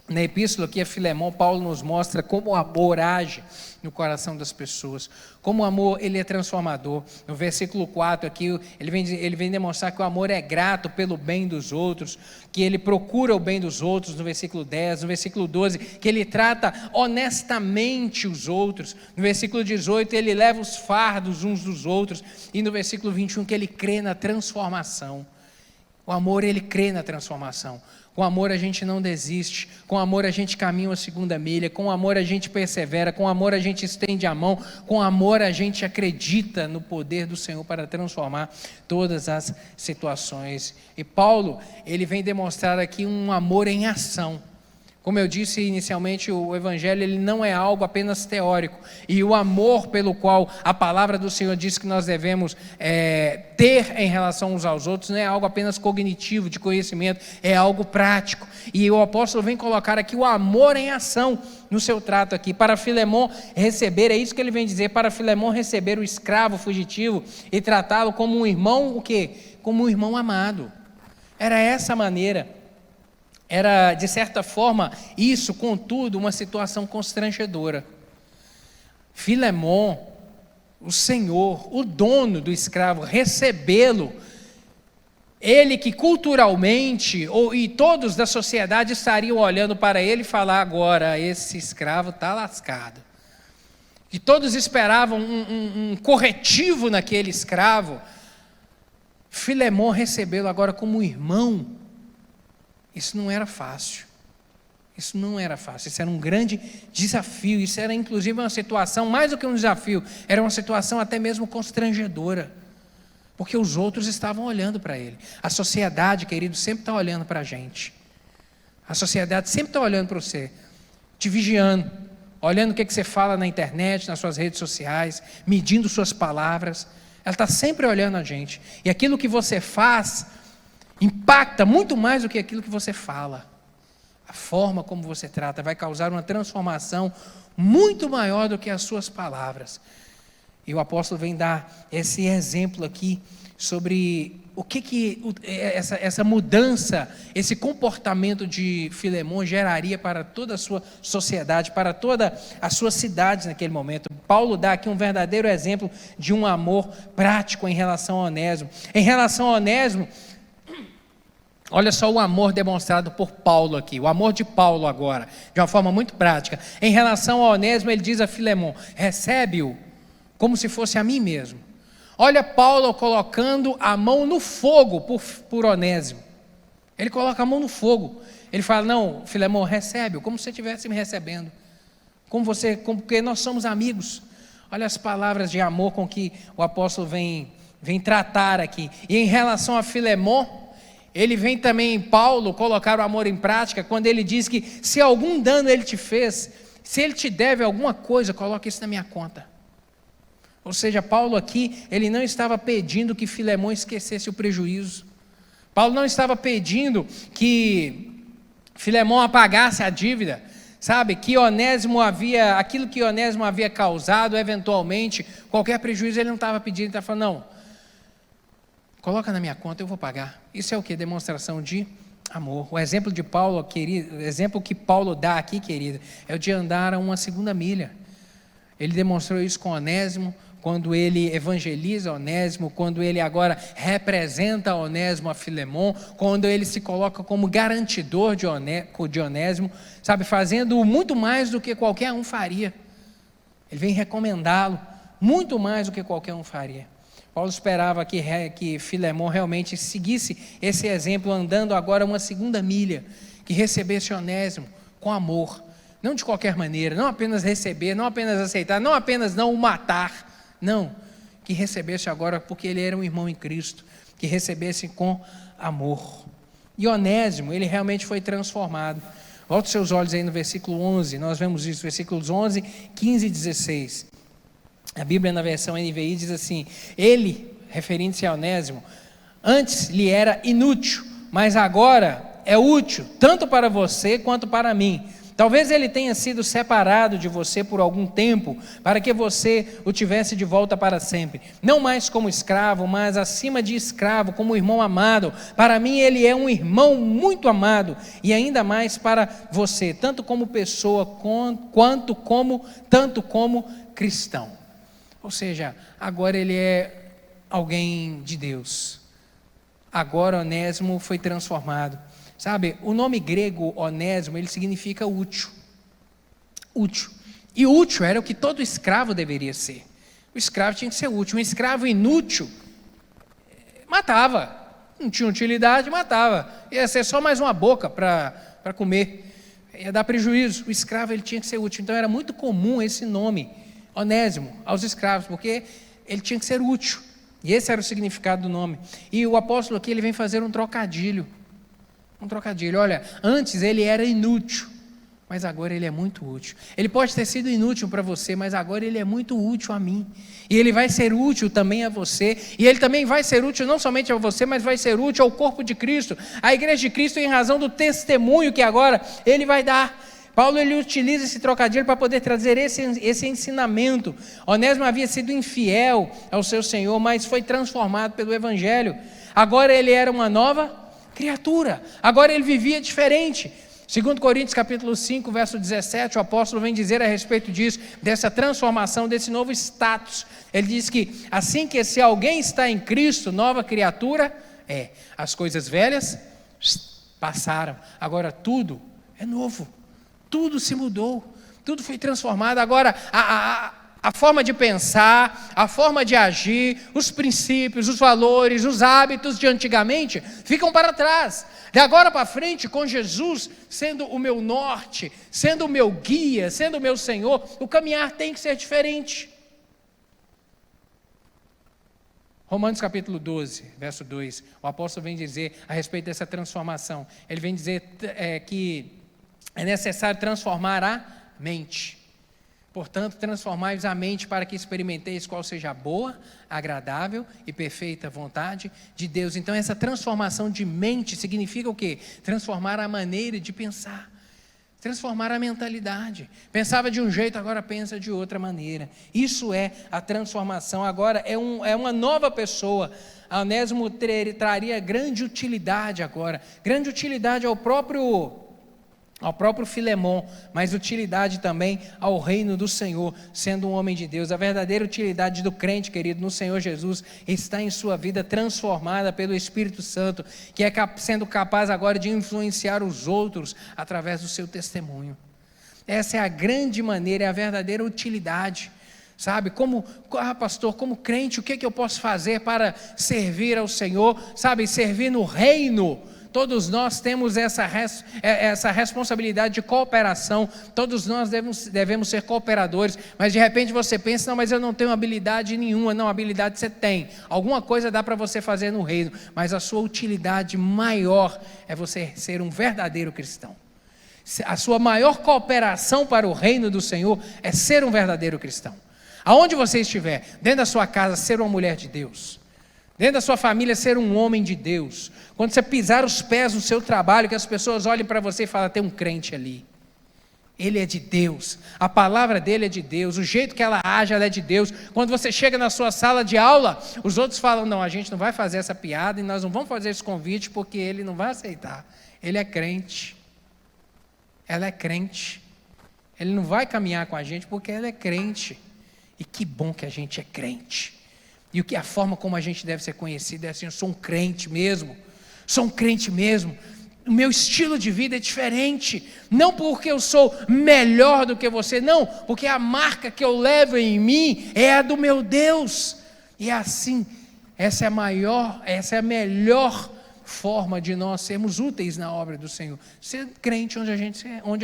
Na epístola aqui a Filemão, Paulo nos mostra como o amor age no coração das pessoas, como o amor ele é transformador. No versículo 4 aqui, ele vem demonstrar que o amor é grato pelo bem dos outros, que ele procura o bem dos outros, no versículo 10, no versículo 12, que ele trata honestamente os outros, no versículo 18, ele leva os fardos uns dos outros, e no versículo 21, que ele crê na transformação. O amor, ele crê na transformação. Com amor a gente não desiste, com amor a gente caminha uma segunda milha, com amor a gente persevera, com amor a gente estende a mão, com amor a gente acredita no poder do Senhor para transformar todas as situações. E Paulo, ele vem demonstrar aqui um amor em ação. Como eu disse inicialmente, o Evangelho ele não é algo apenas teórico. E o amor pelo qual a palavra do Senhor diz que nós devemos ter em relação uns aos outros, não é algo apenas cognitivo, de conhecimento, é algo prático. E o apóstolo vem colocar aqui o amor em ação no seu trato aqui. Para Filemão receber, é isso que ele vem dizer, para Filemão receber o escravo fugitivo e tratá-lo como um irmão, o quê? Como um irmão amado. Era essa a maneira. Era, de certa forma, isso, contudo, uma situação constrangedora. Filemão, o senhor, o dono do escravo, recebê-lo, ele que culturalmente, e todos da sociedade estariam olhando para ele e falar agora, esse escravo está lascado. E todos esperavam um corretivo naquele escravo. Filemão recebê-lo agora como irmão. Isso não era fácil, isso era um grande desafio, isso era inclusive uma situação, mais do que um desafio, era uma situação até mesmo constrangedora, porque os outros estavam olhando para ele. A sociedade, querido, sempre está olhando para a gente, a sociedade sempre está olhando para você, te vigiando, olhando o que você fala na internet, nas suas redes sociais, medindo suas palavras, ela está sempre olhando a gente, e aquilo que você faz impacta muito mais do que aquilo que você fala. A forma como você trata vai causar uma transformação muito maior do que as suas palavras. E o apóstolo vem dar esse exemplo aqui sobre o que essa mudança, esse comportamento de Filemão geraria para toda a sua sociedade, para toda a sua cidade naquele momento. Paulo dá aqui um verdadeiro exemplo de um amor prático em relação a Onésimo. Em relação a Onésimo, olha só o amor demonstrado por Paulo aqui, o amor de Paulo agora, de uma forma muito prática. Em relação a Onésimo, ele diz a Filemão, recebe-o como se fosse a mim mesmo. Olha Paulo colocando a mão no fogo por Onésimo. Ele coloca a mão no fogo. Ele fala, não, Filemão, recebe-o como se você estivesse me recebendo. Porque nós somos amigos. Olha as palavras de amor com que o apóstolo vem tratar aqui. E em relação a Filemão, ele vem também, Paulo, colocar o amor em prática, quando ele diz que se algum dano ele te fez, se ele te deve alguma coisa, coloque isso na minha conta. Ou seja, Paulo aqui, ele não estava pedindo que Filemão esquecesse o prejuízo. Paulo não estava pedindo que Filemão apagasse a dívida, sabe, aquilo que Onésimo havia causado, eventualmente, qualquer prejuízo ele não estava pedindo, ele estava falando, não, coloca na minha conta, eu vou pagar. Isso é o que? Demonstração de amor. O exemplo de Paulo, querido, o exemplo que Paulo dá aqui, querido, é o de andar a uma segunda milha. Ele demonstrou isso com Onésimo, quando ele evangeliza Onésimo, quando ele agora representa Onésimo a Filemão, quando ele se coloca como garantidor de Onésimo, sabe, fazendo muito mais do que qualquer um faria. Ele vem recomendá-lo, muito mais do que qualquer um faria. Paulo esperava que Filemão realmente seguisse esse exemplo, andando agora uma segunda milha, que recebesse Onésimo com amor, não de qualquer maneira, não apenas receber, não apenas aceitar, não apenas não o matar, não, que recebesse agora porque ele era um irmão em Cristo, que recebesse com amor. E Onésimo, ele realmente foi transformado. Volte seus olhos aí no versículo 11, nós vemos isso, versículos 11, 15 e 16. A Bíblia na versão NVI diz assim, ele, referindo-se a Onésimo, antes lhe era inútil, mas agora é útil, tanto para você quanto para mim. Talvez ele tenha sido separado de você por algum tempo, para que você o tivesse de volta para sempre. Não mais como escravo, mas acima de escravo, como irmão amado. Para mim ele é um irmão muito amado, e ainda mais para você, tanto como pessoa, tanto como cristão. Ou seja, agora ele é alguém de Deus. Agora Onésimo foi transformado. Sabe, o nome grego Onésimo, ele significa útil. Útil. E útil era o que todo escravo deveria ser. O escravo tinha que ser útil. Um escravo inútil matava. Não tinha utilidade, matava. Ia ser só mais uma boca para comer. Ia dar prejuízo. O escravo ele tinha que ser útil. Então era muito comum esse nome, Onésimo, aos escravos, porque ele tinha que ser útil. E esse era o significado do nome. E o apóstolo aqui ele vem fazer um trocadilho. Olha, antes ele era inútil, mas agora ele é muito útil. Ele pode ter sido inútil para você, mas agora ele é muito útil a mim. E ele vai ser útil também a você. E ele também vai ser útil não somente a você, mas vai ser útil ao corpo de Cristo, à igreja de Cristo, em razão do testemunho que agora ele vai dar. Paulo ele utiliza esse trocadilho para poder trazer esse ensinamento. Onésimo havia sido infiel ao seu Senhor, mas foi transformado pelo Evangelho. Agora ele era uma nova criatura. Agora ele vivia diferente. 2 Coríntios capítulo 5, verso 17, o apóstolo vem dizer a respeito disso, dessa transformação, desse novo status. Ele diz que assim que se alguém está em Cristo, nova criatura é. As coisas velhas passaram, agora tudo é novo. Tudo se mudou, tudo foi transformado. Agora a forma de pensar, a forma de agir, os princípios, os valores, os hábitos de antigamente ficam para trás. De agora para frente, com Jesus sendo o meu norte, sendo o meu guia, sendo o meu Senhor, o caminhar tem que ser diferente. Romanos capítulo 12, verso 2, o apóstolo vem dizer a respeito dessa transformação. Ele vem dizer que é necessário transformar a mente. Portanto, transformai-vos a mente para que experimenteis qual seja a boa, agradável e perfeita vontade de Deus. Então, essa transformação de mente significa o quê? Transformar a maneira de pensar, transformar a mentalidade. Pensava de um jeito, agora pensa de outra maneira. Isso é a transformação. Agora é uma nova pessoa. Onésimo traria grande utilidade agora, grande utilidade ao próprio Filemão, mas utilidade também ao reino do Senhor, sendo um homem de Deus. A verdadeira utilidade do crente, querido, no Senhor Jesus, está em sua vida transformada pelo Espírito Santo, que é sendo capaz agora de influenciar os outros através do seu testemunho. Essa é a grande maneira, é a verdadeira utilidade. Sabe, pastor, como crente, o que eu posso fazer para servir ao Senhor? Sabe, servir no reino. Todos nós temos essa responsabilidade de cooperação, todos nós devemos ser cooperadores, mas de repente você pensa, não, mas eu não tenho habilidade nenhuma. Não, habilidade você tem, alguma coisa dá para você fazer no reino, mas a sua utilidade maior é você ser um verdadeiro cristão. A sua maior cooperação para o reino do Senhor é ser um verdadeiro cristão. Aonde você estiver, dentro da sua casa, ser uma mulher de Deus. Dentro da sua família, ser um homem de Deus. Quando você pisar os pés no seu trabalho, que as pessoas olhem para você e falem, tem um crente ali. Ele é de Deus, a palavra dele é de Deus, o jeito que ela age, ela é de Deus. Quando você chega na sua sala de aula, os outros falam, não, a gente não vai fazer essa piada e nós não vamos fazer esse convite porque ele não vai aceitar. Ele é crente, ela é crente, ele não vai caminhar com a gente porque ela é crente. E que bom que a gente é crente. E a forma como a gente deve ser conhecido é assim, eu sou um crente mesmo, sou um crente mesmo. O meu estilo de vida é diferente, não porque eu sou melhor do que você, não, porque a marca que eu levo em mim é a do meu Deus. E é assim, essa é a melhor forma de nós sermos úteis na obra do Senhor. Ser crente onde a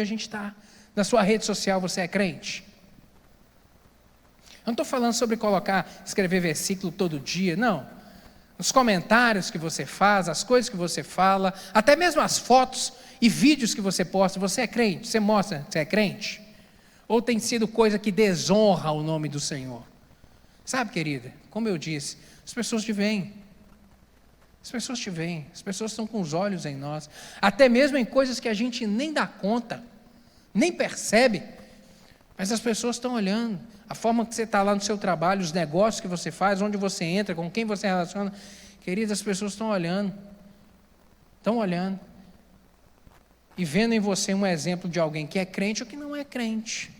gente está. Na sua rede social você é crente? Eu não estou falando sobre escrever versículo todo dia, não. Os comentários que você faz, as coisas que você fala, até mesmo as fotos e vídeos que você posta, você é crente? Você mostra que você é crente? Ou tem sido coisa que desonra o nome do Senhor? Sabe, querida, como eu disse, as pessoas te veem. As pessoas te veem, as pessoas estão com os olhos em nós, até mesmo em coisas que a gente nem dá conta, nem percebe, mas as pessoas estão olhando. A forma que você está lá no seu trabalho, os negócios que você faz, onde você entra, com quem você relaciona, queridas, as pessoas estão olhando, e vendo em você um exemplo de alguém que é crente ou que não é crente.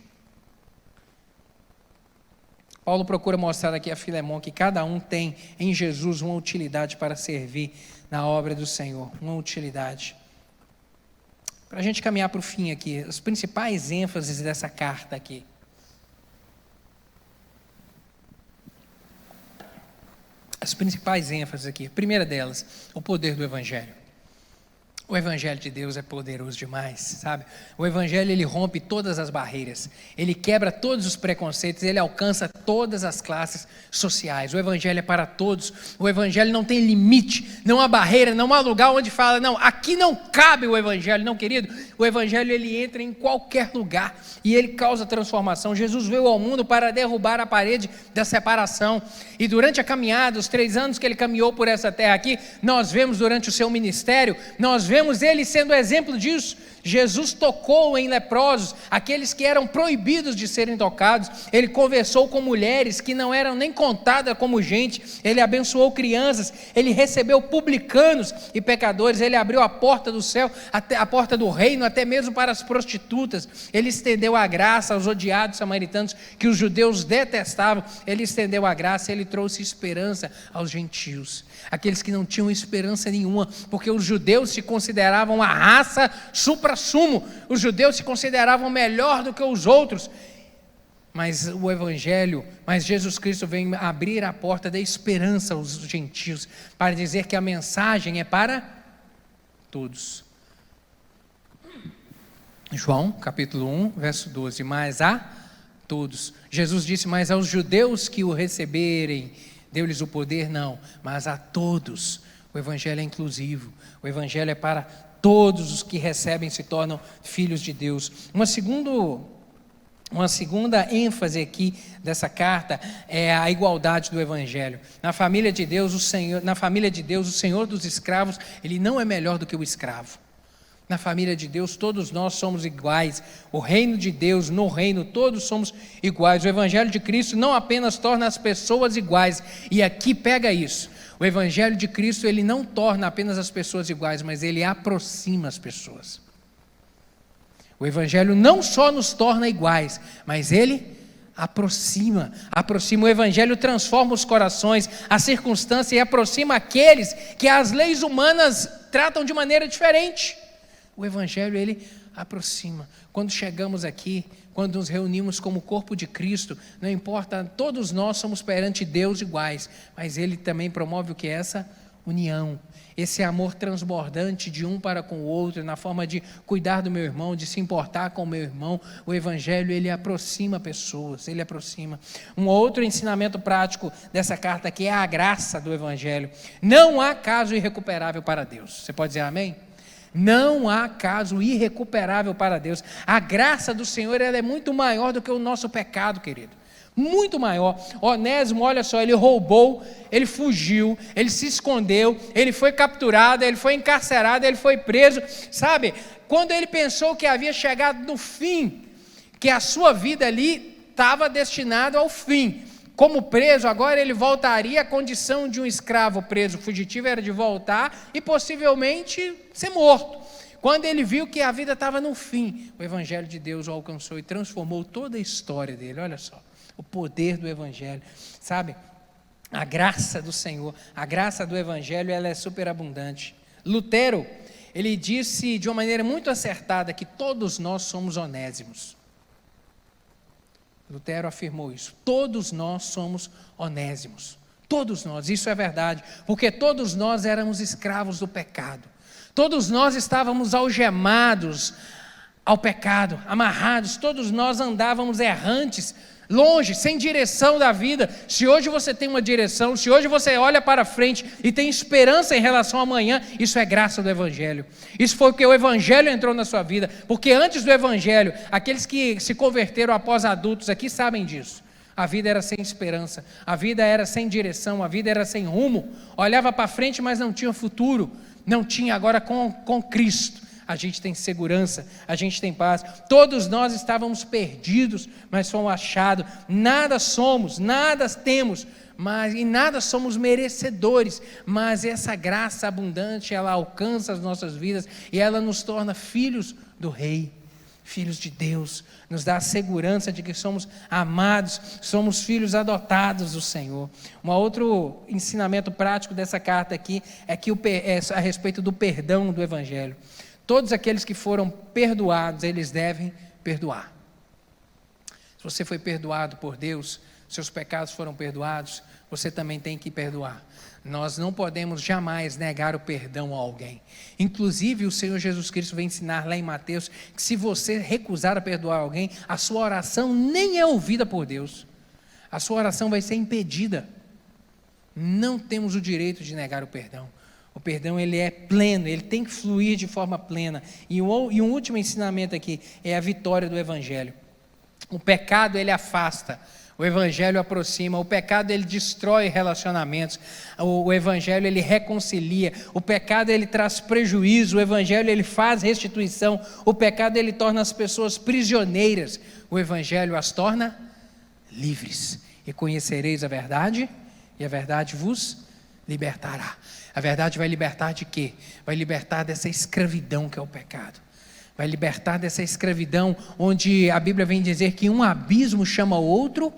Paulo procura mostrar aqui a Filemão que cada um tem em Jesus uma utilidade para servir na obra do Senhor, uma utilidade. Para a gente caminhar para o fim aqui, as principais ênfases dessa carta aqui. As principais ênfases aqui, a primeira delas, o poder do Evangelho. O Evangelho de Deus é poderoso demais, sabe? O Evangelho, ele rompe todas as barreiras, ele quebra todos os preconceitos, ele alcança todas as classes sociais. O Evangelho é para todos, o Evangelho não tem limite, não há barreira, não há lugar onde fala, não, aqui não cabe o Evangelho, não, querido. O Evangelho, ele entra em qualquer lugar e ele causa transformação. Jesus veio ao mundo para derrubar a parede da separação, e durante a caminhada, os 3 anos que ele caminhou por essa terra aqui, nós vemos durante o seu ministério, nós vemos ele sendo exemplo disso. Jesus tocou em leprosos, aqueles que eram proibidos de serem tocados. Ele conversou com mulheres que não eram nem contadas como gente. Ele abençoou crianças, ele recebeu publicanos e pecadores. Ele abriu a porta do céu, até a porta do reino, até mesmo para as prostitutas. Ele estendeu a graça aos odiados samaritanos que os judeus detestavam. Ele estendeu a graça, ele trouxe esperança aos gentios, aqueles que não tinham esperança nenhuma, porque os judeus se consideravam a raça supra-sumo, os judeus se consideravam melhor do que os outros, mas Jesus Cristo vem abrir a porta da esperança aos gentios, para dizer que a mensagem é para todos. João, capítulo 1, verso 12, mas a todos, Jesus disse, mas aos judeus que o receberem, deu-lhes o poder, não, mas a todos. O Evangelho é inclusivo, o Evangelho é para todos os que recebem se tornam filhos de Deus. Uma segunda ênfase aqui dessa carta é a igualdade do Evangelho. Na família de Deus, o Senhor dos escravos, ele não é melhor do que o escravo. Na família de Deus, todos nós somos iguais. O reino de Deus, no reino, todos somos iguais. O Evangelho de Cristo não apenas torna as pessoas iguais, e aqui pega isso. O Evangelho de Cristo, ele não torna apenas as pessoas iguais, mas ele aproxima as pessoas. O Evangelho não só nos torna iguais, mas ele aproxima. O Evangelho transforma os corações, a circunstância, e aproxima aqueles que as leis humanas tratam de maneira diferente. O Evangelho, ele aproxima. Quando chegamos aqui, quando nos reunimos como corpo de Cristo, não importa, todos nós somos perante Deus iguais, mas ele também promove o que é essa união, esse amor transbordante de um para com o outro, na forma de cuidar do meu irmão, de se importar com o meu irmão. O Evangelho, ele aproxima pessoas, ele aproxima. Um outro ensinamento prático dessa carta aqui é a graça do Evangelho. Não há caso irrecuperável para Deus. Você pode dizer amém? Não há caso irrecuperável para Deus. A graça do Senhor, ela é muito maior do que o nosso pecado, querido. Muito maior. Onésimo, olha só, ele roubou, ele fugiu, ele se escondeu, ele foi capturado, ele foi encarcerado, ele foi preso. Sabe, quando ele pensou que havia chegado no fim, que a sua vida ali estava destinada ao fim, como preso, agora ele voltaria à condição de um escravo preso. O fugitivo era de voltar e possivelmente ser morto. Quando ele viu que a vida estava no fim, o Evangelho de Deus o alcançou e transformou toda a história dele. Olha só, o poder do Evangelho, sabe? A graça do Senhor, a graça do Evangelho, ela é superabundante. Lutero, ele disse de uma maneira muito acertada que todos nós somos onésimos. Lutero afirmou isso, todos nós somos onésimos, todos nós, isso é verdade, porque todos nós éramos escravos do pecado, todos nós estávamos algemados ao pecado, amarrados, todos nós andávamos errantes, longe, sem direção da vida. Se hoje você tem uma direção, se hoje você olha para frente e tem esperança em relação ao amanhã, isso é graça do Evangelho. Isso foi porque o Evangelho entrou na sua vida, porque antes do Evangelho, aqueles que se converteram após adultos aqui sabem disso. A vida era sem esperança, a vida era sem direção, a vida era sem rumo, olhava para frente, mas não tinha futuro, não tinha. Agora com Cristo a gente tem segurança, a gente tem paz. Todos nós estávamos perdidos, mas fomos achados. Nada somos, nada temos, e nada somos merecedores, mas essa graça abundante, ela alcança as nossas vidas e ela nos torna filhos do Rei, filhos de Deus, nos dá a segurança de que somos amados, somos filhos adotados do Senhor. Um outro ensinamento prático dessa carta aqui é que é a respeito do perdão do Evangelho. Todos aqueles que foram perdoados, eles devem perdoar. Se você foi perdoado por Deus, seus pecados foram perdoados, você também tem que perdoar. Nós não podemos jamais negar o perdão a alguém. Inclusive, o Senhor Jesus Cristo vem ensinar lá em Mateus que se você recusar a perdoar alguém, a sua oração nem é ouvida por Deus. A sua oração vai ser impedida. Não temos o direito de negar o perdão. O perdão, ele é pleno, ele tem que fluir de forma plena. E um último ensinamento aqui é a vitória do Evangelho. O pecado, ele afasta, o Evangelho aproxima. O pecado, ele destrói relacionamentos. O Evangelho, ele reconcilia. O pecado, ele traz prejuízo. O Evangelho, ele faz restituição. O pecado, ele torna as pessoas prisioneiras. O Evangelho as torna livres. E conhecereis a verdade, e a verdade vos libertará. A verdade vai libertar de quê? Vai libertar dessa escravidão que é o pecado. Vai libertar dessa escravidão onde a Bíblia vem dizer que um abismo chama outro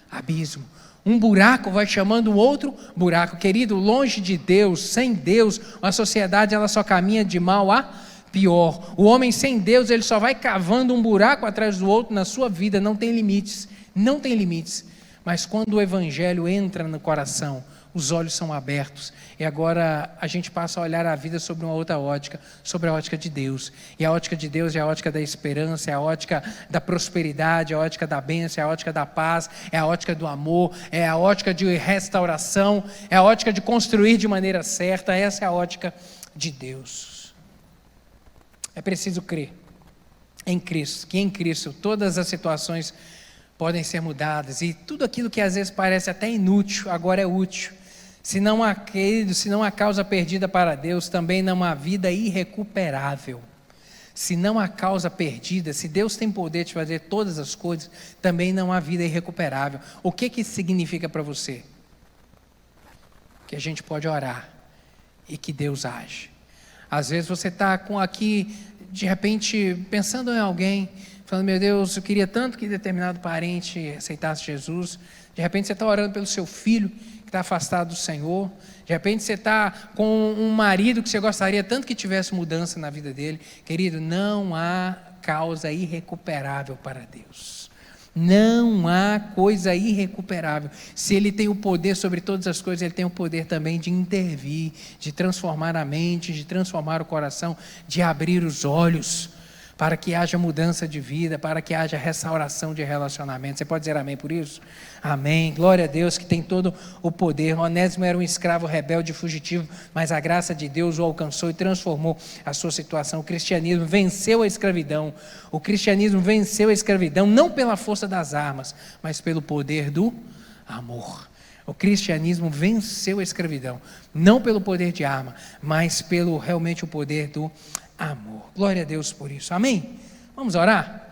abismo. Um buraco vai chamando o outro buraco. Querido, longe de Deus, sem Deus, a sociedade ela só caminha de mal a pior. O homem sem Deus, ele só vai cavando um buraco atrás do outro na sua vida. Não tem limites, não tem limites. Mas quando o Evangelho entra no coração, os olhos são abertos, e agora a gente passa a olhar a vida sobre uma outra ótica, sobre a ótica de Deus. E a ótica de Deus é a ótica da esperança, é a ótica da prosperidade, é a ótica da bênção, é a ótica da paz, é a ótica do amor, é a ótica de restauração, é a ótica de construir de maneira certa. Essa é a ótica de Deus. É preciso crer em Cristo, que em Cristo todas as situações podem ser mudadas, e tudo aquilo que às vezes parece até inútil, agora é útil. Se não há causa perdida para Deus, também não há vida irrecuperável. Se não há causa perdida, se Deus tem poder de fazer todas as coisas, também não há vida irrecuperável. O que isso significa para você? Que a gente pode orar e que Deus age. Às vezes você está aqui, de repente, pensando em alguém, falando, meu Deus, eu queria tanto que determinado parente aceitasse Jesus. De repente você está orando pelo seu filho que está afastado do Senhor. De repente você está com um marido que você gostaria tanto que tivesse mudança na vida dele. Querido, não há causa irrecuperável para Deus. Não há coisa irrecuperável. Se Ele tem o poder sobre todas as coisas, Ele tem o poder também de intervir, de transformar a mente, de transformar o coração, de abrir os olhos. para que haja mudança de vida, para que haja restauração de relacionamento. Você pode dizer amém por isso? Amém. Glória a Deus que tem todo o poder. Onésimo era um escravo rebelde e fugitivo, mas a graça de Deus o alcançou e transformou a sua situação. O cristianismo venceu a escravidão. O cristianismo venceu a escravidão não pela força das armas, mas pelo poder do amor. O cristianismo venceu a escravidão, não pelo poder de arma, mas pelo realmente o poder do amor. Glória a Deus por isso. Amém? Vamos orar?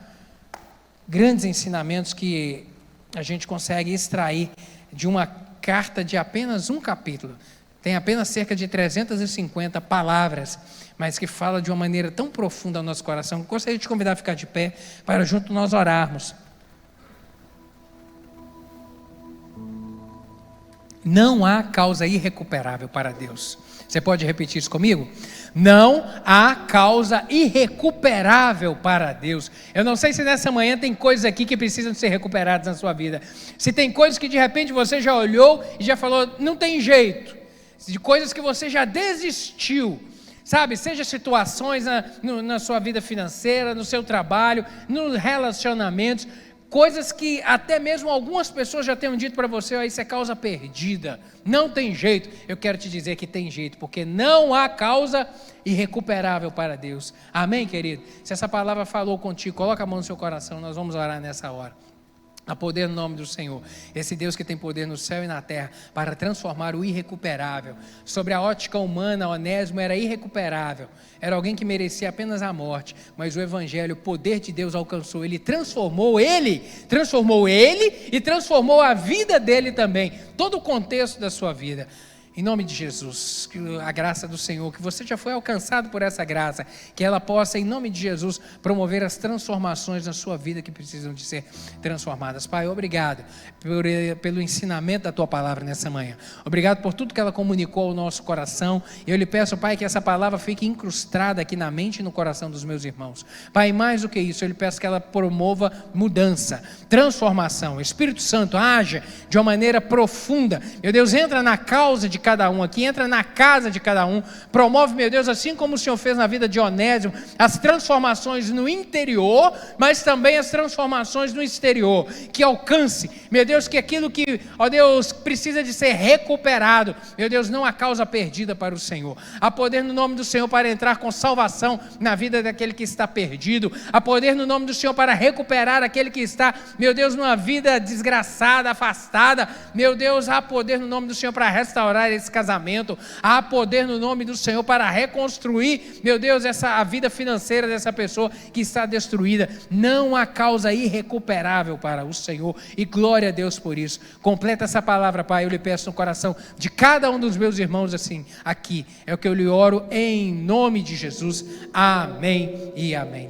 Grandes ensinamentos que a gente consegue extrair de uma carta de apenas um capítulo. Tem apenas cerca de 350 palavras, mas que fala de uma maneira tão profunda ao nosso coração. Gostaria de te convidar a ficar de pé para junto nós orarmos. Não há causa irrecuperável para Deus. Você pode repetir isso comigo? Não há causa irrecuperável para Deus. Eu não sei se nessa manhã tem coisas aqui que precisam ser recuperadas na sua vida. Se tem coisas que de repente você já olhou e já falou, não tem jeito. De coisas que você já desistiu. Sabe, seja situações na sua vida financeira, no seu trabalho, nos relacionamentos. Coisas que até mesmo algumas pessoas já tenham dito para você, isso é causa perdida, não tem jeito. Eu quero te dizer que tem jeito, porque não há causa irrecuperável para Deus. Amém, querido? Se essa palavra falou contigo, coloca a mão no seu coração, nós vamos orar nessa hora. A poder no nome do Senhor, esse Deus que tem poder no céu e na terra, para transformar o irrecuperável. Sobre a ótica humana, Onésimo era irrecuperável, era alguém que merecia apenas a morte, mas o Evangelho, o poder de Deus alcançou, ele transformou ele e transformou a vida dele também, todo o contexto da sua vida. Em nome de Jesus, que a graça do Senhor, que você já foi alcançado por essa graça, que ela possa, em nome de Jesus, promover as transformações na sua vida que precisam de ser transformadas. Pai, obrigado pelo ensinamento da Tua palavra nessa manhã. Obrigado por tudo que ela comunicou ao nosso coração. Eu lhe peço, Pai, que essa palavra fique incrustada aqui na mente e no coração dos meus irmãos. Pai, mais do que isso, eu lhe peço que ela promova mudança, transformação. O Espírito Santo haja de uma maneira profunda. Meu Deus, entra na causa de cada um aqui, entra na casa de cada um, promove, meu Deus, assim como o Senhor fez na vida de Onésimo, as transformações no interior, mas também as transformações no exterior, que alcance, meu Deus, que aquilo que, ó Deus, precisa de ser recuperado, meu Deus, não há causa perdida para o Senhor, há poder no nome do Senhor para entrar com salvação na vida daquele que está perdido, há poder no nome do Senhor para recuperar aquele que está, meu Deus, numa vida desgraçada, afastada, meu Deus, há poder no nome do Senhor para restaurar esse casamento, há poder no nome do Senhor para reconstruir, meu Deus, a vida financeira dessa pessoa que está destruída. Não há causa irrecuperável para o Senhor, e glória a Deus por isso. Completa essa palavra, Pai, eu lhe peço no coração de cada um dos meus irmãos assim, aqui, é o que eu lhe oro em nome de Jesus, amém e amém.